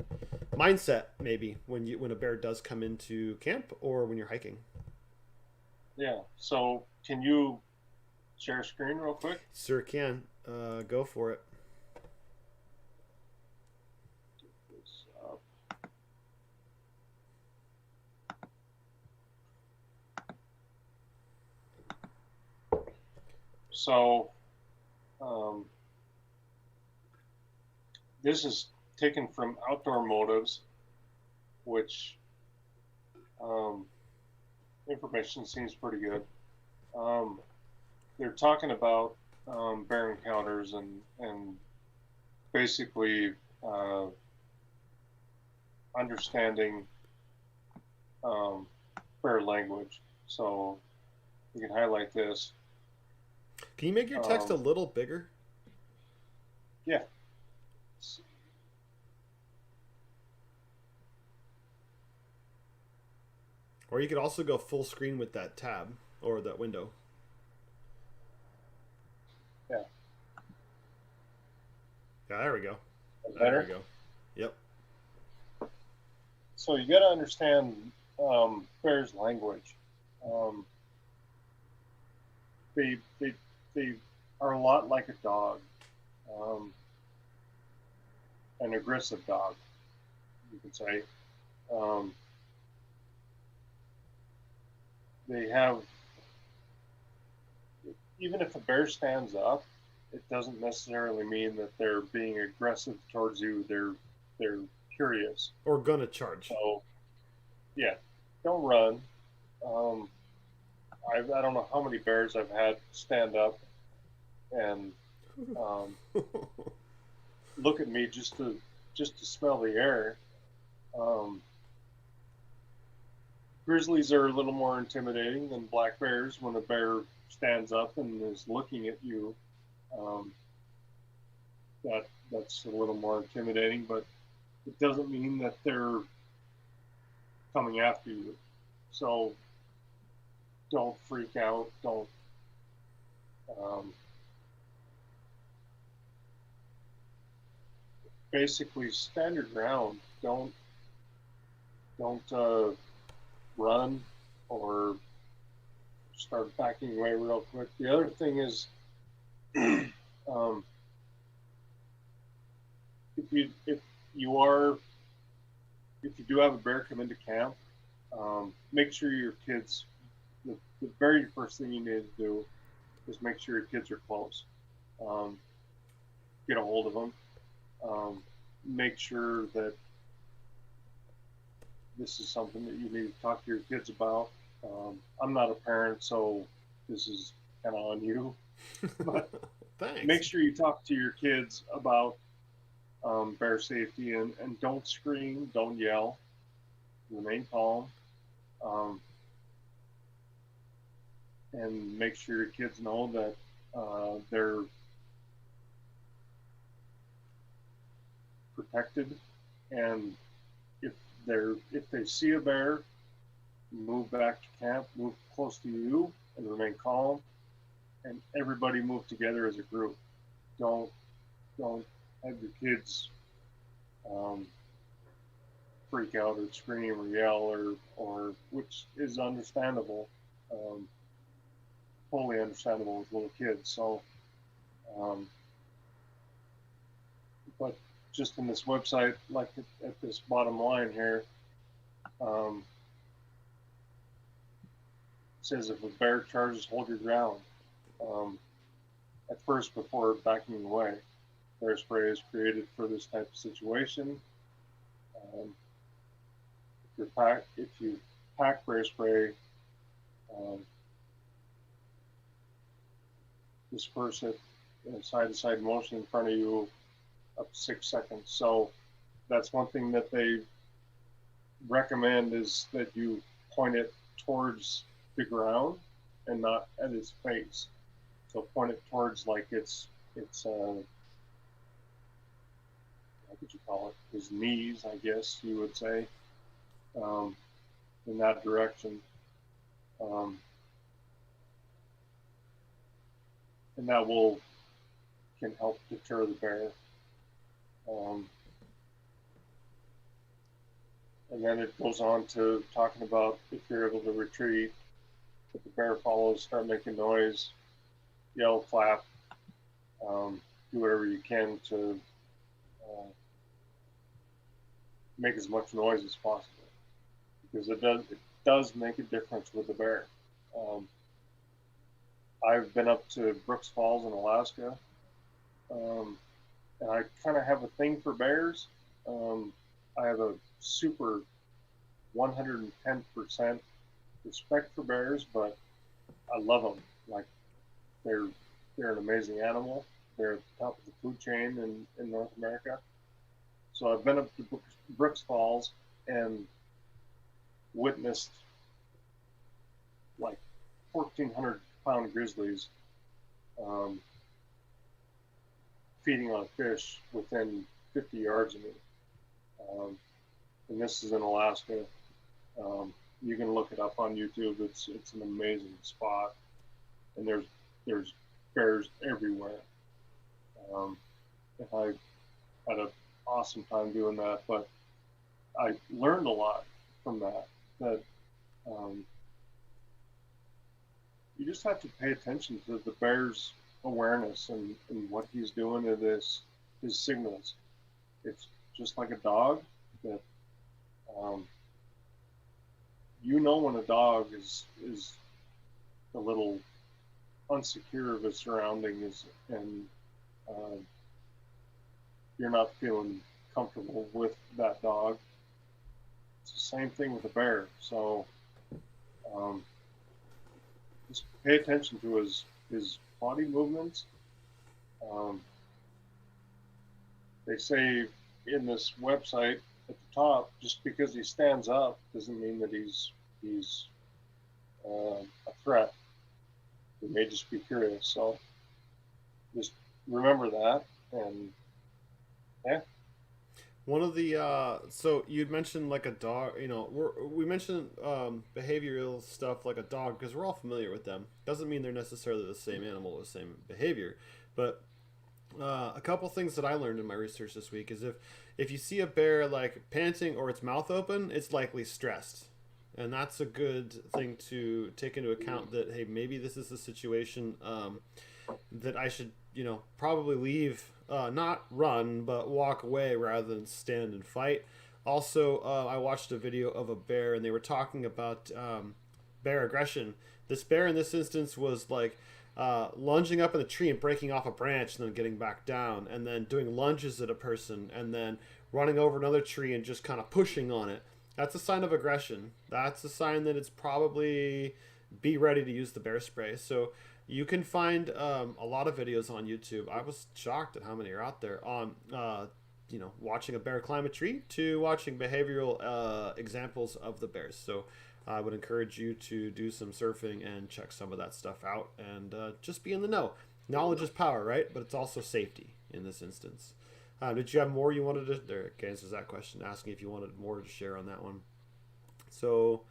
mindset maybe when a bear does come into camp or when you're hiking. yeah. So can you share screen real quick? Sir can go for it. Uh, so um, this is taken from Outdoor Motives, which um, information seems pretty good. Um, they're talking about bear encounters and basically uh, understanding um, bear language. So you can highlight this. Can you make your text a Um, little bigger? yeah, Or you could also go full screen with that tab or that window. yeah, Yeah, there we go. There we better. go. Yep. So you got to understand bears' language. Um, they they are a lot like a dog, um, an aggressive dog, you can say. Um, they have, even if a bear stands up, it doesn't necessarily mean that they're being aggressive towards you. They're curious. Or gonna charge. So yeah, don't run. Um, I don't know how many bears I've had stand up and um, look at me just to smell the air. Um, Grizzlies are a little more intimidating than black bears. When a bear stands up and is looking at you, um, that's a little more intimidating, but it doesn't mean that they're coming after you. So don't freak out. Don't um, basically stand your ground. Don't run or start backing away real quick. The other thing is, um, if you are if you do have a bear come into camp, make sure your kids. The very first thing you need to do is make sure your kids are close. Um, get a hold of them. Make sure that this is something that you need to talk to your kids about. I'm not a parent, so this is kind of on you. But Thanks. make sure you talk to your kids about bear safety and don't scream, don't yell, remain calm, um, and make sure your kids know that they're protected. And if if they see a bear, move back to camp, move close to you, and remain calm. And everybody move together as a group. Don't have your kids um, freak out or scream or yell or which is understandable, um, totally understandable with little kids. So, um, but just in this website, like at this bottom line here, um, it says if a bear charges, hold your ground. At first, before backing away, bear spray is created for this type of situation. Um, if you pack bear spray, um, disperse it in a side-to-side motion in front of you up to 6 seconds. So that's one thing that they recommend is that you point it towards the ground and not at his face. So point it towards like it's what would you call it? His knees, I guess you would say, in that direction. And that can help deter the bear. And then it goes on to talking about if you're able to retreat, if the bear follows, start making noise, yell, clap, do whatever you can to make as much noise as possible, because it does make a difference with the bear. I've been up to Brooks Falls in Alaska, and I kind of have a thing for bears. I have a super 110% respect for bears, but I love them. Like they're an amazing animal. They're at the top of the food chain in North America. So I've been up to Brooks Falls and witnessed like 1,400-pound grizzlies feeding on fish within 50 yards of me. And this is in Alaska. You can look it up on YouTube. It's an amazing spot, and there's bears everywhere. And I had an awesome time doing that, but I learned a lot from that. That you just have to pay attention to the bear's awareness and what he's doing to his signals. It's just like a dog that you know when a dog is a little unsecure of his surroundings and um, you're not feeling comfortable with that dog. It's the same thing with a bear. So um, just pay attention to his body movements. Um, they say in this website at the top, just because he stands up doesn't mean that he's a threat. He may just be curious. So just remember that, and yeah. One of the so you'd mentioned like a dog. You know, we mentioned behavioral stuff like a dog because we're all familiar with them. Doesn't mean they're necessarily the same animal or the same behavior, but a couple things that I learned in my research this week is if you see a bear like panting or its mouth open, it's likely stressed, and that's a good thing to take into account. That hey, maybe this is a situation that I should probably leave, not run, but walk away rather than stand and fight. Also, I watched a video of a bear, and they were talking about bear aggression. This bear in this instance was like lunging up in the tree and breaking off a branch and then getting back down, and then doing lunges at a person, and then running over another tree and just kind of pushing on it. That's a sign of aggression. That's a sign that it's probably be ready to use the bear spray. So you can find a lot of videos on YouTube. I was shocked at how many are out there on watching a bear climb a tree to watching behavioral examples of the bears. So I would encourage you to do some surfing and check some of that stuff out and just be in the know. Knowledge is power, right? But it's also safety in this instance. Did you have more you wanted to? There answers that question, asking if you wanted more to share on that one. So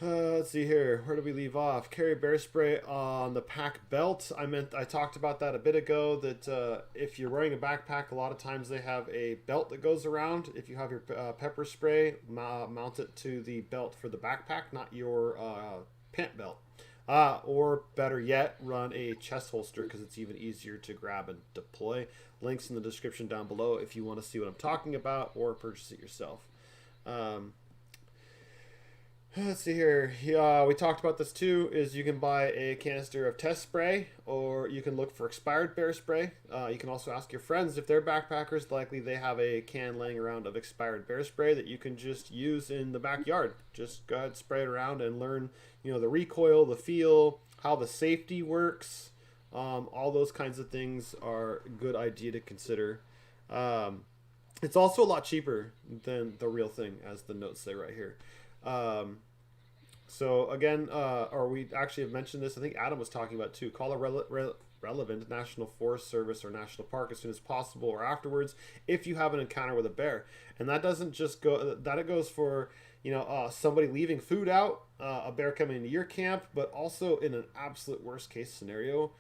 let's see here. Where do we leave off? Carry bear spray on the pack belt. I talked about that a bit ago. That if you're wearing a backpack, a lot of times they have a belt that goes around. If you have your pepper spray, mount it to the belt for the backpack, not your pant belt. Or better yet, run a chest holster because it's even easier to grab and deploy. Links in the description down below if you want to see what I'm talking about or purchase it yourself. Let's see here. We talked about this too. Is you can buy a canister of test spray, or you can look for expired bear spray. You can also ask your friends if they're backpackers. Likely they have a can laying around of expired bear spray that you can just use in the backyard. Just go ahead, spray it around, and learn the recoil, the feel, how the safety works. All those kinds of things are a good idea to consider. It's also a lot cheaper than the real thing, as the notes say right here. So again, or we actually have mentioned this. I think Adam was talking about too. Call a relevant National Forest Service or National Park as soon as possible or afterwards if you have an encounter with a bear. And that doesn't just go. That it goes for somebody leaving food out, a bear coming into your camp, but also in an absolute worst case scenario.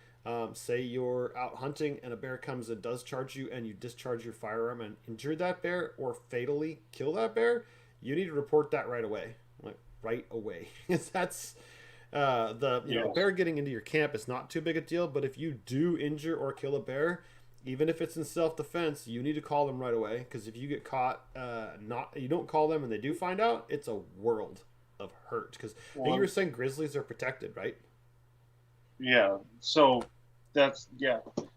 Say you're out hunting and a bear comes and does charge you, and you discharge your firearm and injure that bear or fatally kill that bear. You need to report that right away, right away. That's bear getting into your camp is not too big a deal, but if you do injure or kill a bear, even if it's in self-defense, you need to call them right away, because if you get caught, you don't call them and they do find out, it's a world of hurt. Because you were saying grizzlies are protected, right? Yeah. So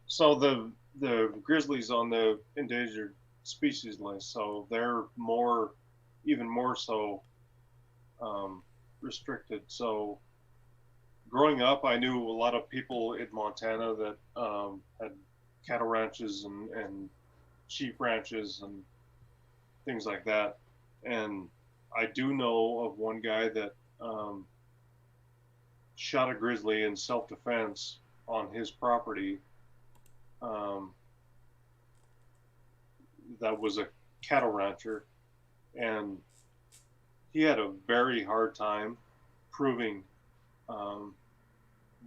So the grizzlies on the endangered species list, so they're even more so restricted. So growing up, I knew a lot of people in Montana that had cattle ranches and sheep ranches and things like that. And I do know of one guy that shot a grizzly in self-defense on his property. That was a cattle rancher, and he had a very hard time proving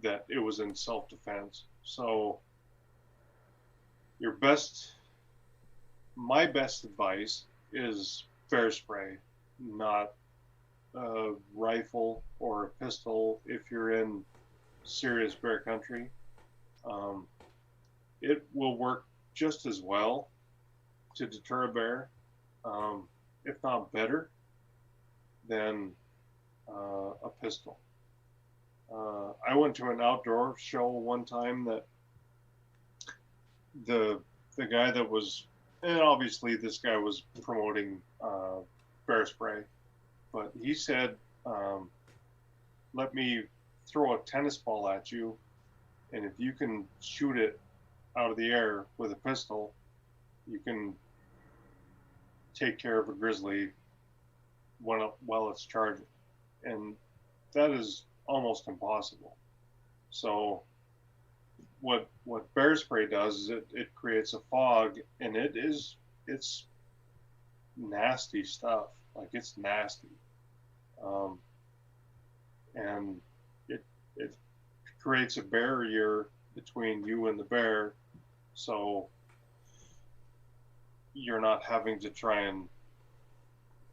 that it was in self-defense. So my best advice is bear spray, not a rifle or a pistol if you're in serious bear country. It will work just as well to deter a bear, if not better, than a pistol. I went to an outdoor show one time that the guy that was, and obviously this guy was promoting bear spray, but he said, let me throw a tennis ball at you, and if you can shoot it out of the air with a pistol, you can take care of a grizzly while it's charging. And that is almost impossible. So what bear spray does is it creates a fog, and it's nasty stuff. Like, it's nasty. And it creates a barrier between you and the bear, so you're not having to try and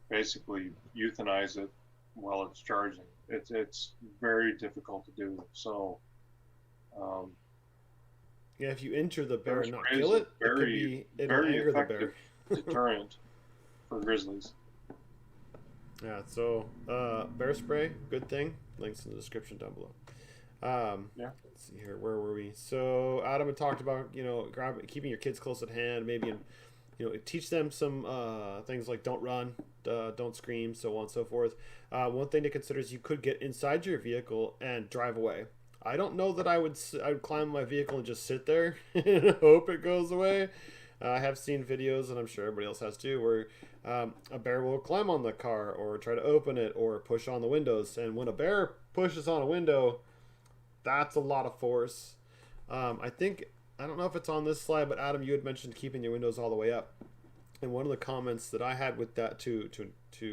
basically euthanize it while it's charging. It's very difficult to do. So Yeah, if you injure the bear bear and not spray kill is it, a it'll very anger the effective bear. deterrent for grizzlies. Yeah, so bear spray, good thing. Links in the description down below. Yeah. Let's see here, where were we? So Adam had talked about keeping your kids close at hand, maybe teach them some things like don't run, don't scream, so on and so forth. One thing to consider is you could get inside your vehicle and drive away. I don't know that I would climb my vehicle and just sit there and hope it goes away. I have seen videos, and I'm sure everybody else has too, where a bear will climb on the car or try to open it or push on the windows. And when a bear pushes on a window, that's a lot of force. I don't know if it's on this slide, but Adam, you had mentioned keeping your windows all the way up. And one of the comments that I had with that to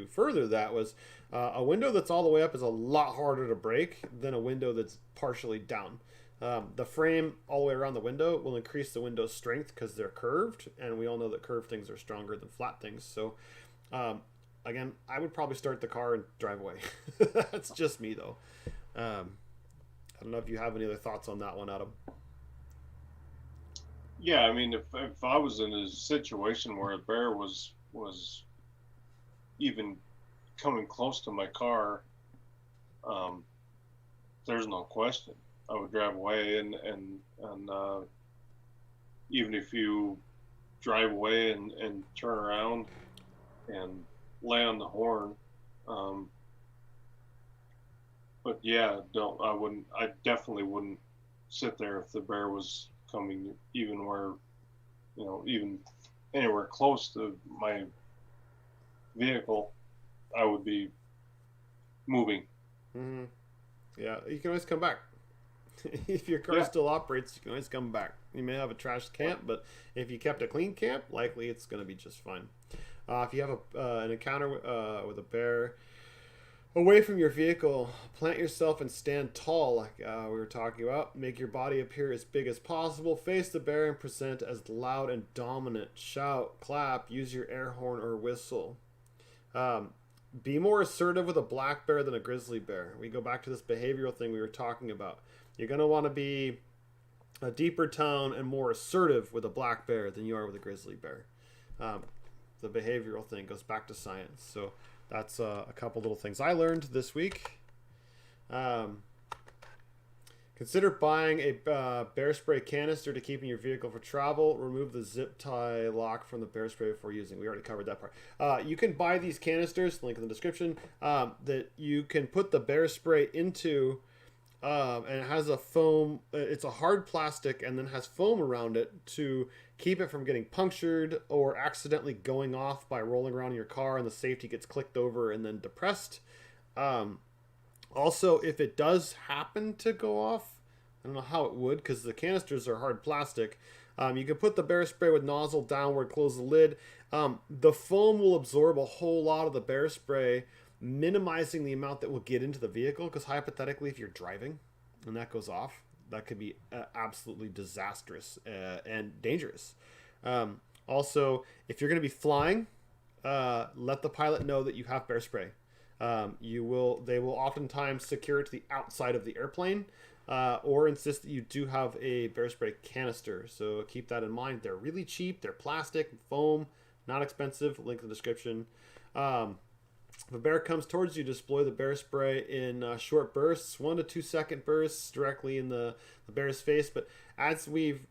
further that was a window that's all the way up is a lot harder to break than a window that's partially down. The frame all the way around the window will increase the window's strength because they're curved, and we all know that curved things are stronger than flat things. So, again, I would probably start the car and drive away. That's just me, though. I don't know if you have any other thoughts on that one, Adam. Yeah, I mean, if I was in a situation where a bear was even coming close to my car, there's no question I would drive away, and even if you drive away and turn around and lay on the horn, but yeah, I definitely wouldn't sit there if the bear was coming even even anywhere close to my vehicle. I would be moving. Mm-hmm. Yeah, you can always come back. If your car still operates, you can always come back. You may have a trashed camp, but if you kept a clean camp, likely it's going to be just fine. If you have an encounter with a bear away from your vehicle, plant yourself and stand tall, like we were talking about. Make your body appear as big as possible. Face the bear and present as loud and dominant. Shout, clap, use your air horn or whistle. Be more assertive with a black bear than a grizzly bear. We go back to this behavioral thing we were talking about. You're going to want to be a deeper tone and more assertive with a black bear than you are with a grizzly bear. The behavioral thing goes back to science. So that's a couple little things I learned this week. Consider buying a bear spray canister to keep in your vehicle for travel. Remove the zip tie lock from the bear spray before using. We already covered that part. You can buy these canisters, link in the description, that you can put the bear spray into, and it has a foam. It's a hard plastic and then has foam around it to keep it from getting punctured or accidentally going off by rolling around in your car and the safety gets clicked over and then depressed. Also, if it does happen to go off, I don't know how it would because the canisters are hard plastic. You can put the bear spray with nozzle downward, close the lid. The foam will absorb a whole lot of the bear spray, minimizing the amount that will get into the vehicle, because hypothetically, if you're driving and that goes off, that could be absolutely disastrous and dangerous. Also, if you're going to be flying, let the pilot know that you have bear spray. They will oftentimes secure it to the outside of the airplane, or insist that you do have a bear spray canister. So keep that in mind. They're really cheap. They're plastic, foam, not expensive. Link in the description. If a bear comes towards you, deploy the bear spray in short bursts, 1 to 2 second bursts directly in the bear's face. But as we've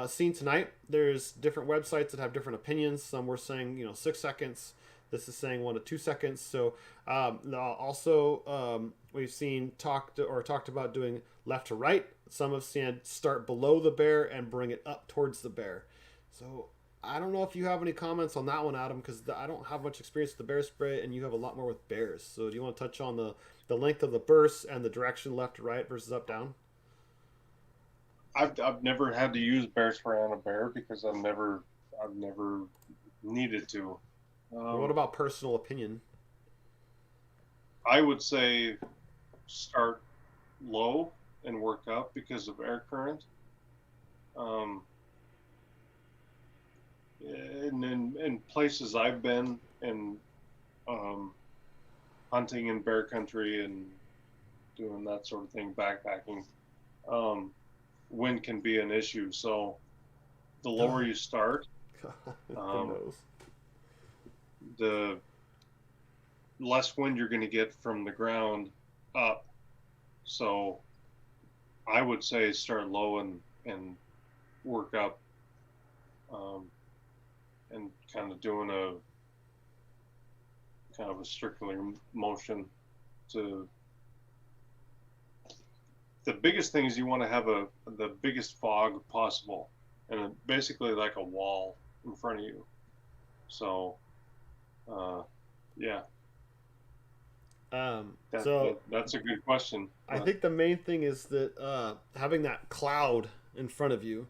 seen tonight, there's different websites that have different opinions. Some were saying 6 seconds. This is saying 1 to 2 seconds. So also we've seen talked about doing left to right. Some have said start below the bear and bring it up towards the bear. So I don't know if you have any comments on that one, Adam, because I don't have much experience with the bear spray, and you have a lot more with bears. So do you want to touch on the length of the burst and the direction left to right versus up down? I've never had to use bear spray on a bear because I've never needed to. What about personal opinion? I would say start low and work up because of air current. And in places I've been and hunting in bear country and doing that sort of thing, backpacking, wind can be an issue. So the lower you start, the less wind you're going to get from the ground up. So I would say start low and work up, and kind of doing a circular motion. To the biggest thing is you want to have the biggest fog possible, and basically like a wall in front of you. So yeah. That's a good question. I think the main thing is that having that cloud in front of you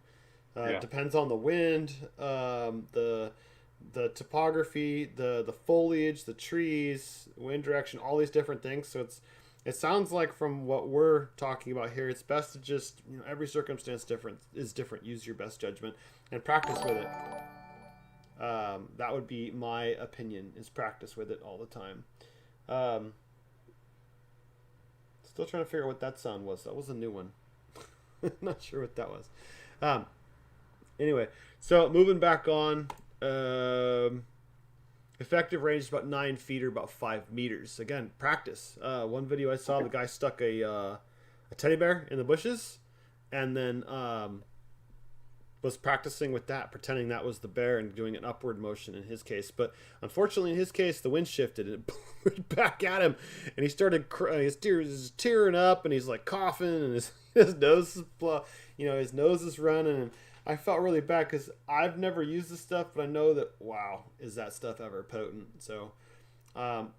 depends on the wind, the topography, the foliage, the trees, wind direction, all these different things. So it sounds like from what we're talking about here, it's best to just every circumstance is different. Use your best judgment and practice with it. That would be my opinion, is practice with it all the time. Still trying to figure out what that sound was. That was a new one. Not sure what that was. Anyway, so moving back on. Effective range is about 9 feet or about 5 meters. Again, practice. One video I saw, the guy stuck a teddy bear in the bushes and then was practicing with that, pretending that was the bear and doing an upward motion in his case. But unfortunately, in his case, the wind shifted and it blew back at him, and he started his tearing up, and he's like coughing, and his nose is his nose is running. And I felt really bad because I've never used this stuff, but I know that is that stuff ever potent? So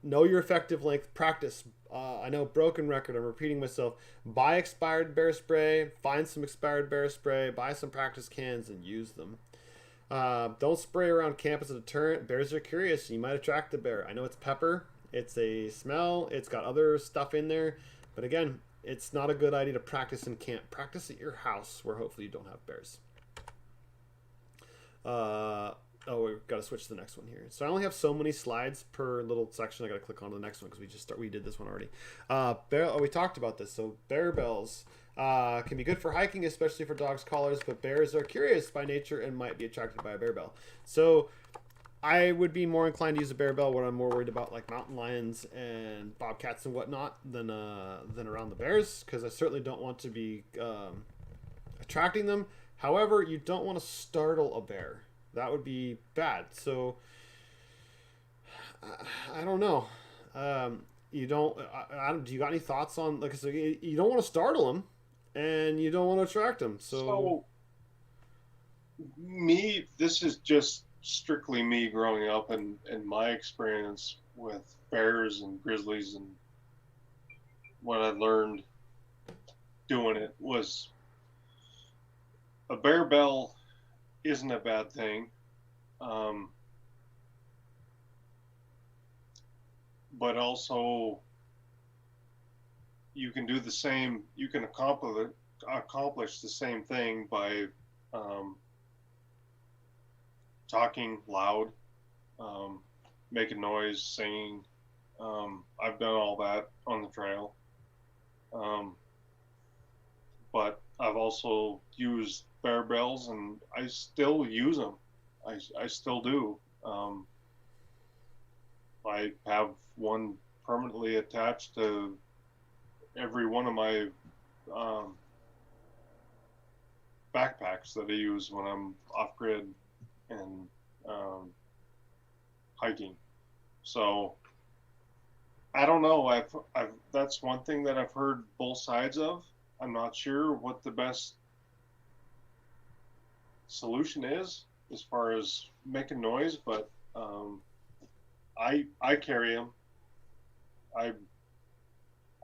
know your effective length. Practice. I know, broken record, I'm repeating myself. Buy expired bear spray, find some expired bear spray, buy some practice cans and use them. Don't spray around camp as a deterrent. Bears are curious. You might attract the bear. I know it's pepper. It's a smell. It's got other stuff in there. But again, it's not a good idea to practice in camp. Practice at your house where hopefully you don't have bears. We've got to switch to the next one here. So I only have so many slides per little section. I got to click on to the next one because we did this one already. We talked about this. So bear bells can be good for hiking, especially for dogs' collars, but bears are curious by nature and might be attracted by a bear bell. So I would be more inclined to use a bear bell when I'm more worried about like mountain lions and bobcats and whatnot than around the bears, because I certainly don't want to be attracting them. However, you don't want to startle a bear. That would be bad. So I don't know. You don't. Adam, do you got any thoughts on, like I said, you don't want to startle them, and you don't want to attract them. So this is just strictly me growing up, and my experience with bears and grizzlies, and what I learned doing it was a bear bell isn't a bad thing, but also you can do the same. You can accomplish the same thing by talking loud, making noise, singing. I've done all that on the trail, but I've also used bear bells, and I still use them. I still do. I have one permanently attached to every one of my backpacks. packs that I use when I'm off grid and hiking. So I don't know. I've that's one thing that I've heard both sides of. I'm not sure what the best solution is as far as making noise, but I carry them. I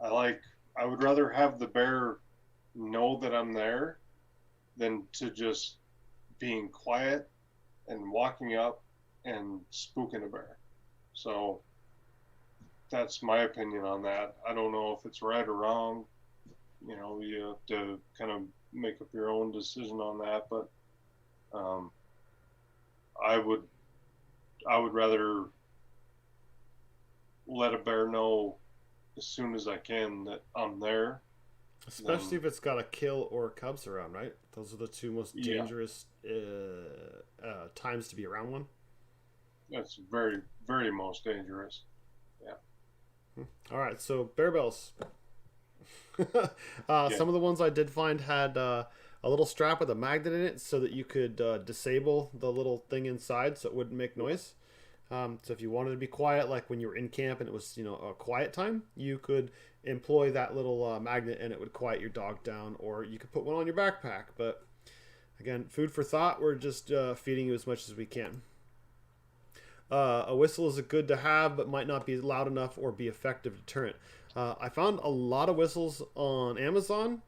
I would rather have the bear know that I'm there than to just being quiet and walking up and spooking a bear. So that's my opinion on that. I don't know if it's right or wrong. You know, you have to kind of make up your own decision on that, but I would rather let a bear know as soon as I can that I'm there. Especially if it's got a kill or cubs around, right? Those are the two most dangerous times to be around one. That's very, very most dangerous. Yeah. All right, so bear bells. Some of the ones I did find had a little strap with a magnet in it so that you could disable the little thing inside so it wouldn't make noise. So if you wanted to be quiet, like when you were in camp and it was, a quiet time, you could employ that little magnet and it would quiet your dog down, or you could put one on your backpack. But again, food for thought. We're just feeding you as much as we can. A whistle is a good to have, but might not be loud enough or be effective deterrent. I found a lot of whistles on Amazon.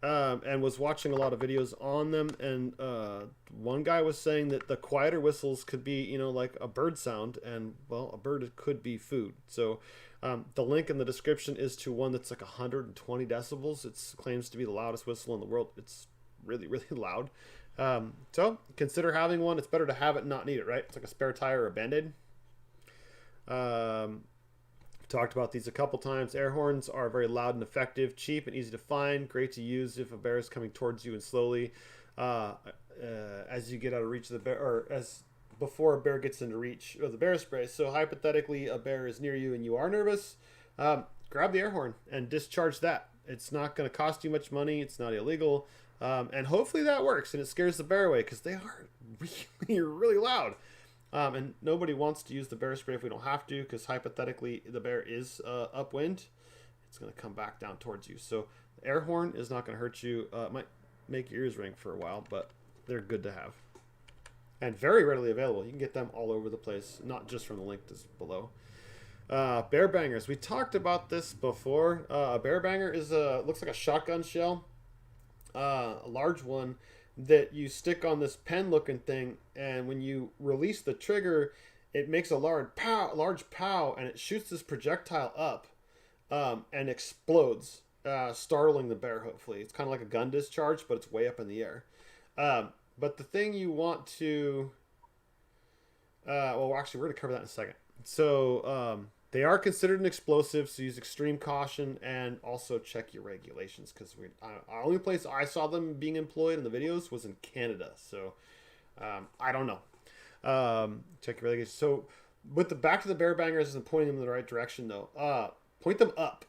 And was watching a lot of videos on them, and one guy was saying that the quieter whistles could be, like a bird sound, and well, a bird could be food. So the link in the description is to one that's like 120 decibels. It claims to be the loudest whistle in the world. It's really, really loud. So consider having one. It's better to have it and not need it, right? It's like a spare tire or a Band-Aid. Talked about these a couple times. Air horns are very loud and effective, cheap and easy to find, great to use if a bear is coming towards you and slowly as you get out of reach of the bear, or as before a bear gets into reach of the bear spray. So hypothetically, a bear is near you and you are nervous, grab the air horn and discharge that. It's not going to cost you much money. It's not illegal, and hopefully that works and it scares the bear away, because they are really, really loud. And nobody wants to use the bear spray if we don't have to, because hypothetically the bear is upwind. It's going to come back down towards you. So the air horn is not going to hurt you. It might make your ears ring for a while, but they're good to have. And very readily available. You can get them all over the place, not just from the link that's below. Bear bangers. We talked about this before. A bear banger is looks like a shotgun shell, a large one, that you stick on this pen looking thing, and when you release the trigger, it makes a large pow, and it shoots this projectile up and explodes, startling the bear. Hopefully it's kind of like a gun discharge, but it's way up in the air. But the thing you want to well, actually, we're going to cover that in a second. So they are considered an explosive, so use extreme caution, and also check your regulations, because the only place I saw them being employed in the videos was in Canada. So I don't know. Check your regulations. So with the back to the bear bangers isn't pointing them in the right direction though. Point them up.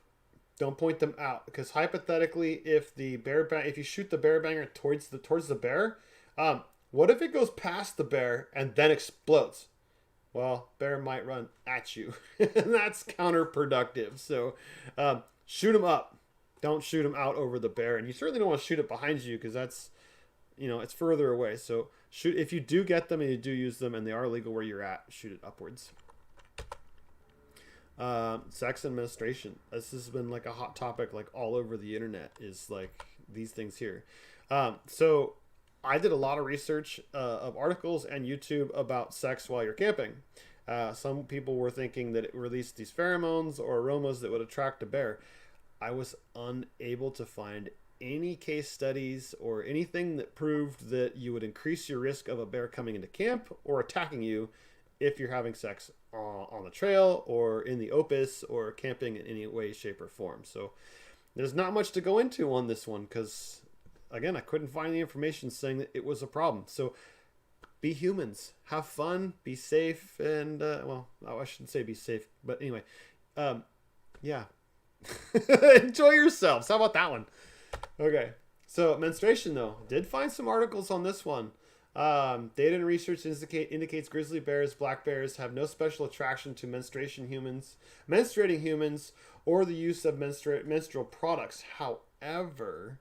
Don't point them out, because hypothetically, if you shoot the bear banger towards the bear, what if it goes past the bear and then explodes? Well, bear might run at you, and that's counterproductive. So shoot them up. Don't shoot them out over the bear, and you certainly don't want to shoot it behind you, because that's, it's further away. So shoot, if you do get them and you do use them and they are legal where you're at, shoot it upwards. Sex administration. This has been like a hot topic, like all over the internet, is like these things here. So I did a lot of research of articles and YouTube about sex while you're camping. Some people were thinking that it released these pheromones or aromas that would attract a bear. I was unable to find any case studies or anything that proved that you would increase your risk of a bear coming into camp or attacking you if you're having sex on the trail or in the Opus or camping in any way, shape, or form. So there's not much to go into on this one, because again, I couldn't find the information saying that it was a problem. So be humans, have fun, be safe, and well, I shouldn't say be safe, but anyway, yeah. Enjoy yourselves. How about that one? Okay, So menstruation, though, did find some articles on this one. Data and research indicates grizzly bears, black bears have no special attraction to menstruating humans, or the use of menstrual products. However,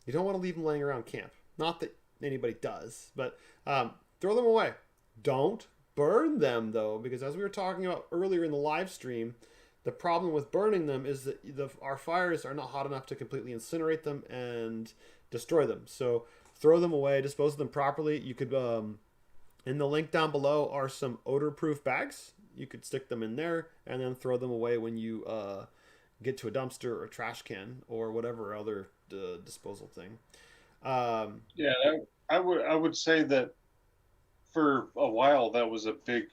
you don't want to leave them laying around camp. Not that anybody does, but throw them away. Don't burn them, though, because as we were talking about earlier in the live stream, the problem with burning them is that our fires are not hot enough to completely incinerate them and destroy them. So throw them away, dispose of them properly. You could, in the link down below are some odor-proof bags. You could stick them in there and then throw them away when you get to a dumpster or a trash can or whatever other disposal thing. Yeah, I would say that for a while that was a big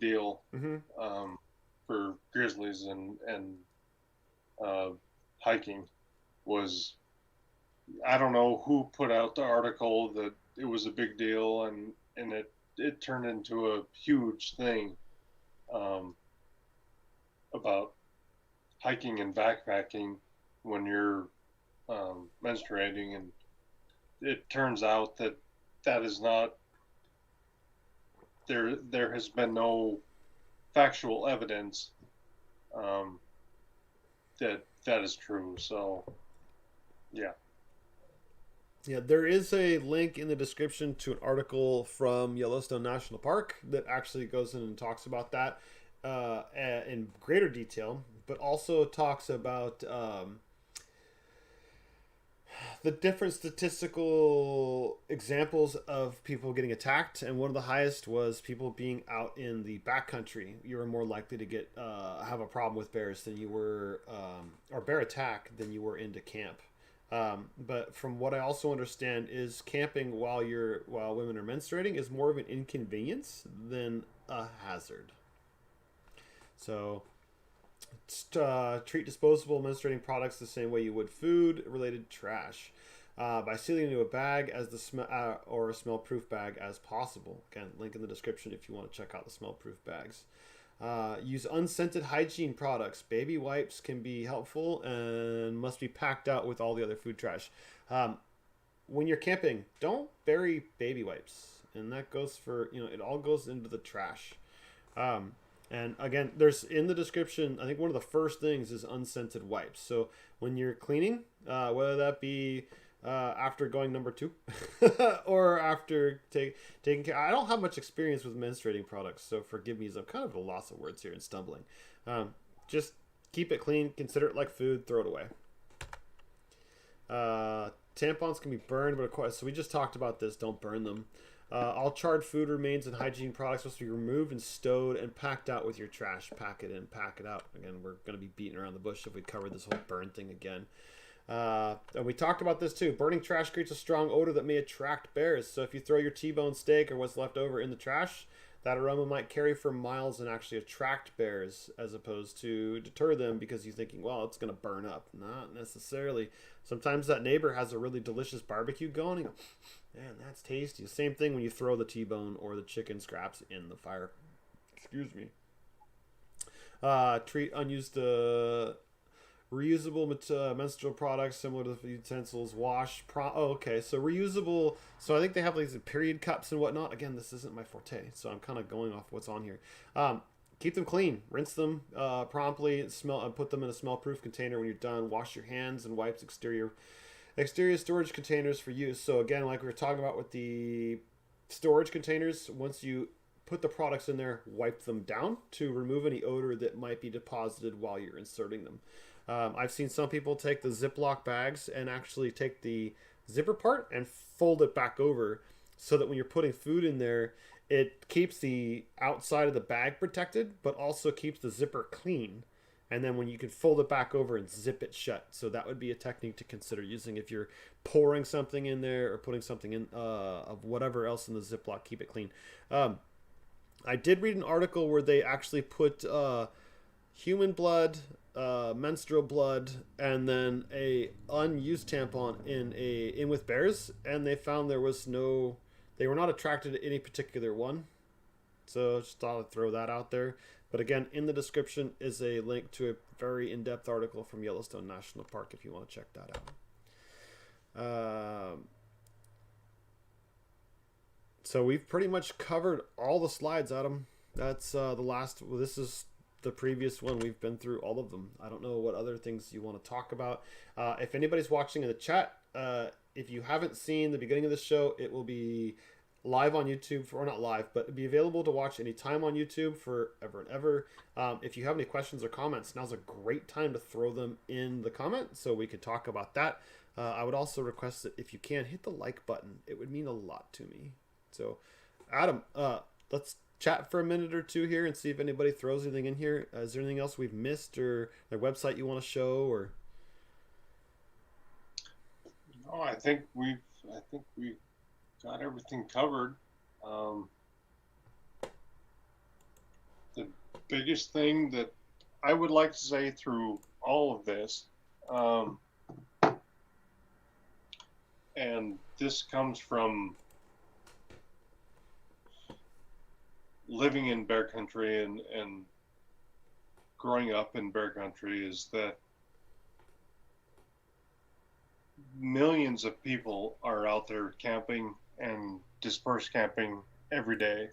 deal. Mm-hmm. For grizzlies and hiking was, I don't know who put out the article that it was a big deal, and it turned into a huge thing about hiking and backpacking when you're menstruating, and it turns out that is not there has been no factual evidence that is true. So, yeah. Yeah, there is a link in the description to an article from Yellowstone National Park that actually goes in and talks about that in greater detail, but also talks about the different statistical examples of people getting attacked, and one of the highest was people being out in the backcountry. You were more likely to get have a problem with bears than you were, or bear attack than you were into camp. But from what I also understand is camping while women are menstruating is more of an inconvenience than a hazard. So treat disposable menstruating products the same way you would food-related trash, by sealing into a bag as or a smell-proof bag as possible. Again, link in the description if you want to check out the smell-proof bags. Use unscented hygiene products. Baby wipes can be helpful and must be packed out with all the other food trash. When you're camping, don't bury baby wipes, and that goes for it all goes into the trash. And again, there's in the description, I think one of the first things is unscented wipes. So when you're cleaning, whether that be after going number 2 or after taking care, I don't have much experience with menstruating products, so forgive me as I'm kind of at a loss of words here and stumbling. Just keep it clean, consider it like food, throw it away. Tampons can be burned, but of course, so we just talked about this, don't burn them. All charred food remains and hygiene products must be removed and stowed and packed out with your trash. Pack it in, pack it out. Again, we're going to be beating around the bush if we cover this whole burn thing again. And we talked about this too. Burning trash creates a strong odor that may attract bears. So if you throw your T-bone steak or what's left over in the trash, that aroma might carry for miles and actually attract bears as opposed to deter them because you're thinking, well, it's going to burn up. Not necessarily. Sometimes that neighbor has a really delicious barbecue going. And you go, man, that's tasty. Same thing when you throw the T-bone or the chicken scraps in the fire. Excuse me. Treat unused reusable menstrual products similar to the utensils. Wash. Okay, so reusable. So I think they have like these period cups and whatnot. Again, this isn't my forte, so I'm kind of going off what's on here. Keep them clean. Rinse them promptly. Put them in a smell-proof container when you're done. Wash your hands and wipes exterior storage containers for use. So again, like we were talking about with the storage containers, once you put the products in there, wipe them down to remove any odor that might be deposited while you're inserting them. I've seen some people take the Ziploc bags and actually take the zipper part and fold it back over so that when you're putting food in there, it keeps the outside of the bag protected, but also keeps the zipper clean. And then when you can fold it back over and zip it shut. So that would be a technique to consider using if you're pouring something in there or putting something in of whatever else in the Ziploc, keep it clean. I did read an article where they actually put human blood, menstrual blood, and then a unused tampon in with bears, and they found they were not attracted to any particular one. So just thought I'd throw that out there. But again, in the description is a link to a very in-depth article from Yellowstone National Park if you want to check that So we've pretty much covered all the slides, Adam. That's the last. Well, this is the previous one. We've been through all of them. I don't know what other things you want to talk about. If anybody's watching in the chat, if you haven't seen the beginning of the show, it will be live on YouTube, or not live, but it'll be available to watch anytime on YouTube forever and ever. If you have any questions or comments, now's a great time to throw them in the comments so we could talk about that. I would also request that if you can, hit the like button. It would mean a lot to me. So, Adam, let's chat for a minute or two here and see if anybody throws anything in here. Is there anything else we've missed, or their website you want to show, or? No, I think we've got everything covered. The biggest thing that I would like to say through all of this, and this comes from living in bear country and growing up in bear country, is that millions of people are out there camping and dispersed camping every day,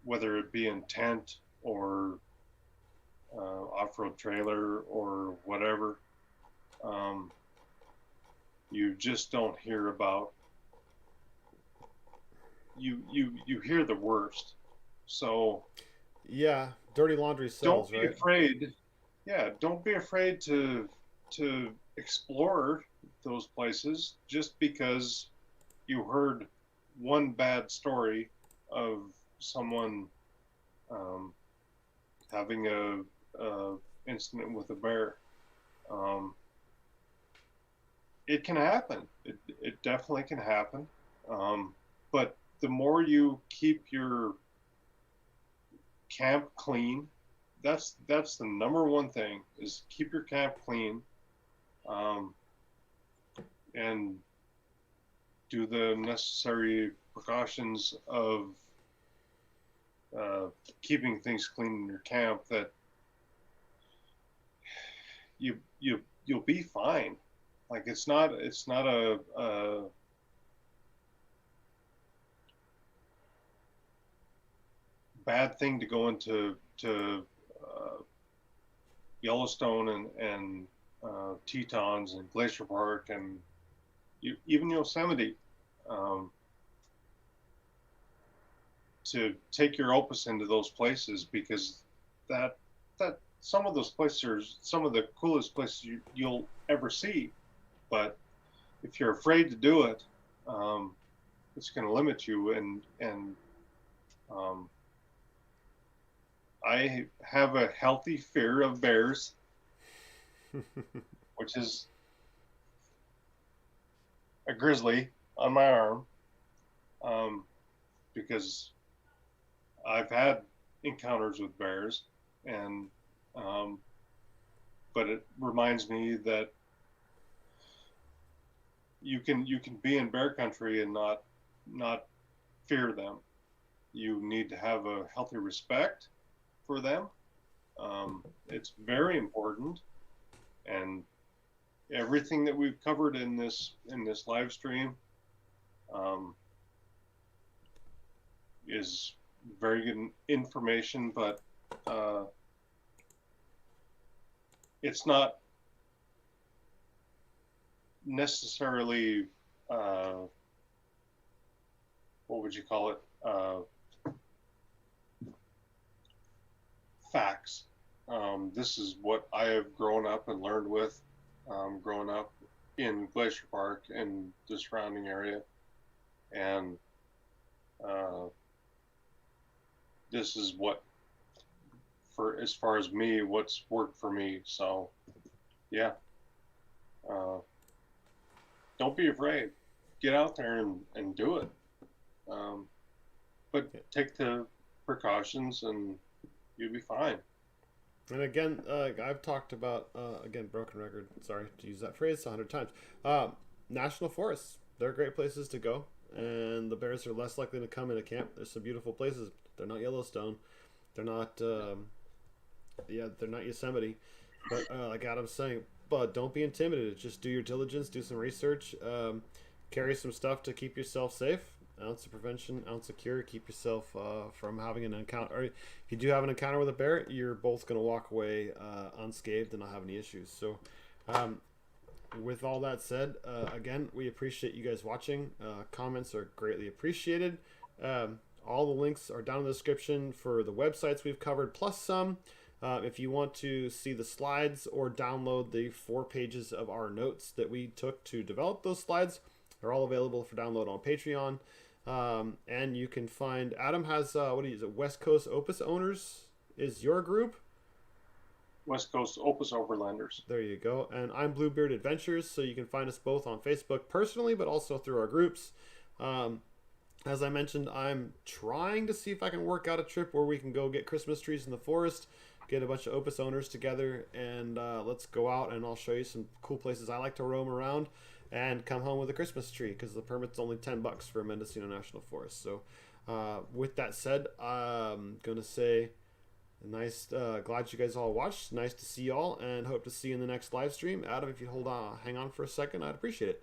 whether it be in tent or off-road trailer or whatever. You just don't hear about. You hear the worst. So yeah, dirty laundry sells, don't be right? afraid. Yeah, don't be afraid to explore those places just because you heard one bad story of someone having a incident with a bear. It can happen. It definitely can happen. But the more you keep your camp clean, that's the number one thing, is keep your camp clean, and do the necessary precautions of keeping things clean in your camp, that you'll be fine. Like it's not a bad thing to go into Yellowstone and Tetons and Glacier Park and even Yosemite, to take your Opus into those places, because that some of those places are some of the coolest places you'll ever see. But if you're afraid to do it, it's going to limit you. And I have a healthy fear of bears, which is a grizzly on my arm, because I've had encounters with bears, and but it reminds me that you can be in bear country and not fear them. You need to have a healthy respect for them. It's very important, and everything that we've covered in this live stream is very good information, but it's not necessarily what would you call it, facts. This is what I have grown up and learned with, growing up in Glacier Park and the surrounding area, and this is what, for as far as me, what's worked for me. So yeah, don't be afraid. Get out there and do it. But take the precautions and you'll be fine. And again, I've talked about, again, broken record, sorry to use that phrase 100 times. National forests, they're great places to go, and the bears are less likely to come into camp. There's some beautiful places. They're not Yellowstone. They're not, they're not Yosemite. But like Adam's saying, but don't be intimidated. Just do your diligence, do some research, carry some stuff to keep yourself safe. Ounce of prevention, ounce of cure. Keep yourself from having an encounter. Or if you do have an encounter with a bear, you're both going to walk away unscathed and not have any issues. So, with all that said, again, we appreciate you guys watching. Comments are greatly appreciated. All the links are down in the description for the websites we've covered, plus some. If you want to see the slides or download the 4 pages of our notes that we took to develop those slides, they're all available for download on Patreon. And you can find, Adam has, what do you use? West Coast Opus Owners is your group. West Coast Opus Overlanders. There you go. And I'm Bluebeard Adventures, so you can find us both on Facebook personally, but also through our groups. As I mentioned, I'm trying to see if I can work out a trip where we can go get Christmas trees in the forest, get a bunch of Opus owners together, and let's go out and I'll show you some cool places I like to roam around and come home with a Christmas tree, because the permit's only $10 for Mendocino National Forest. So with that said, I'm going to say nice, glad you guys all watched. Nice to see y'all, and hope to see you in the next live stream. Adam, if you hang on for a second, I'd appreciate it.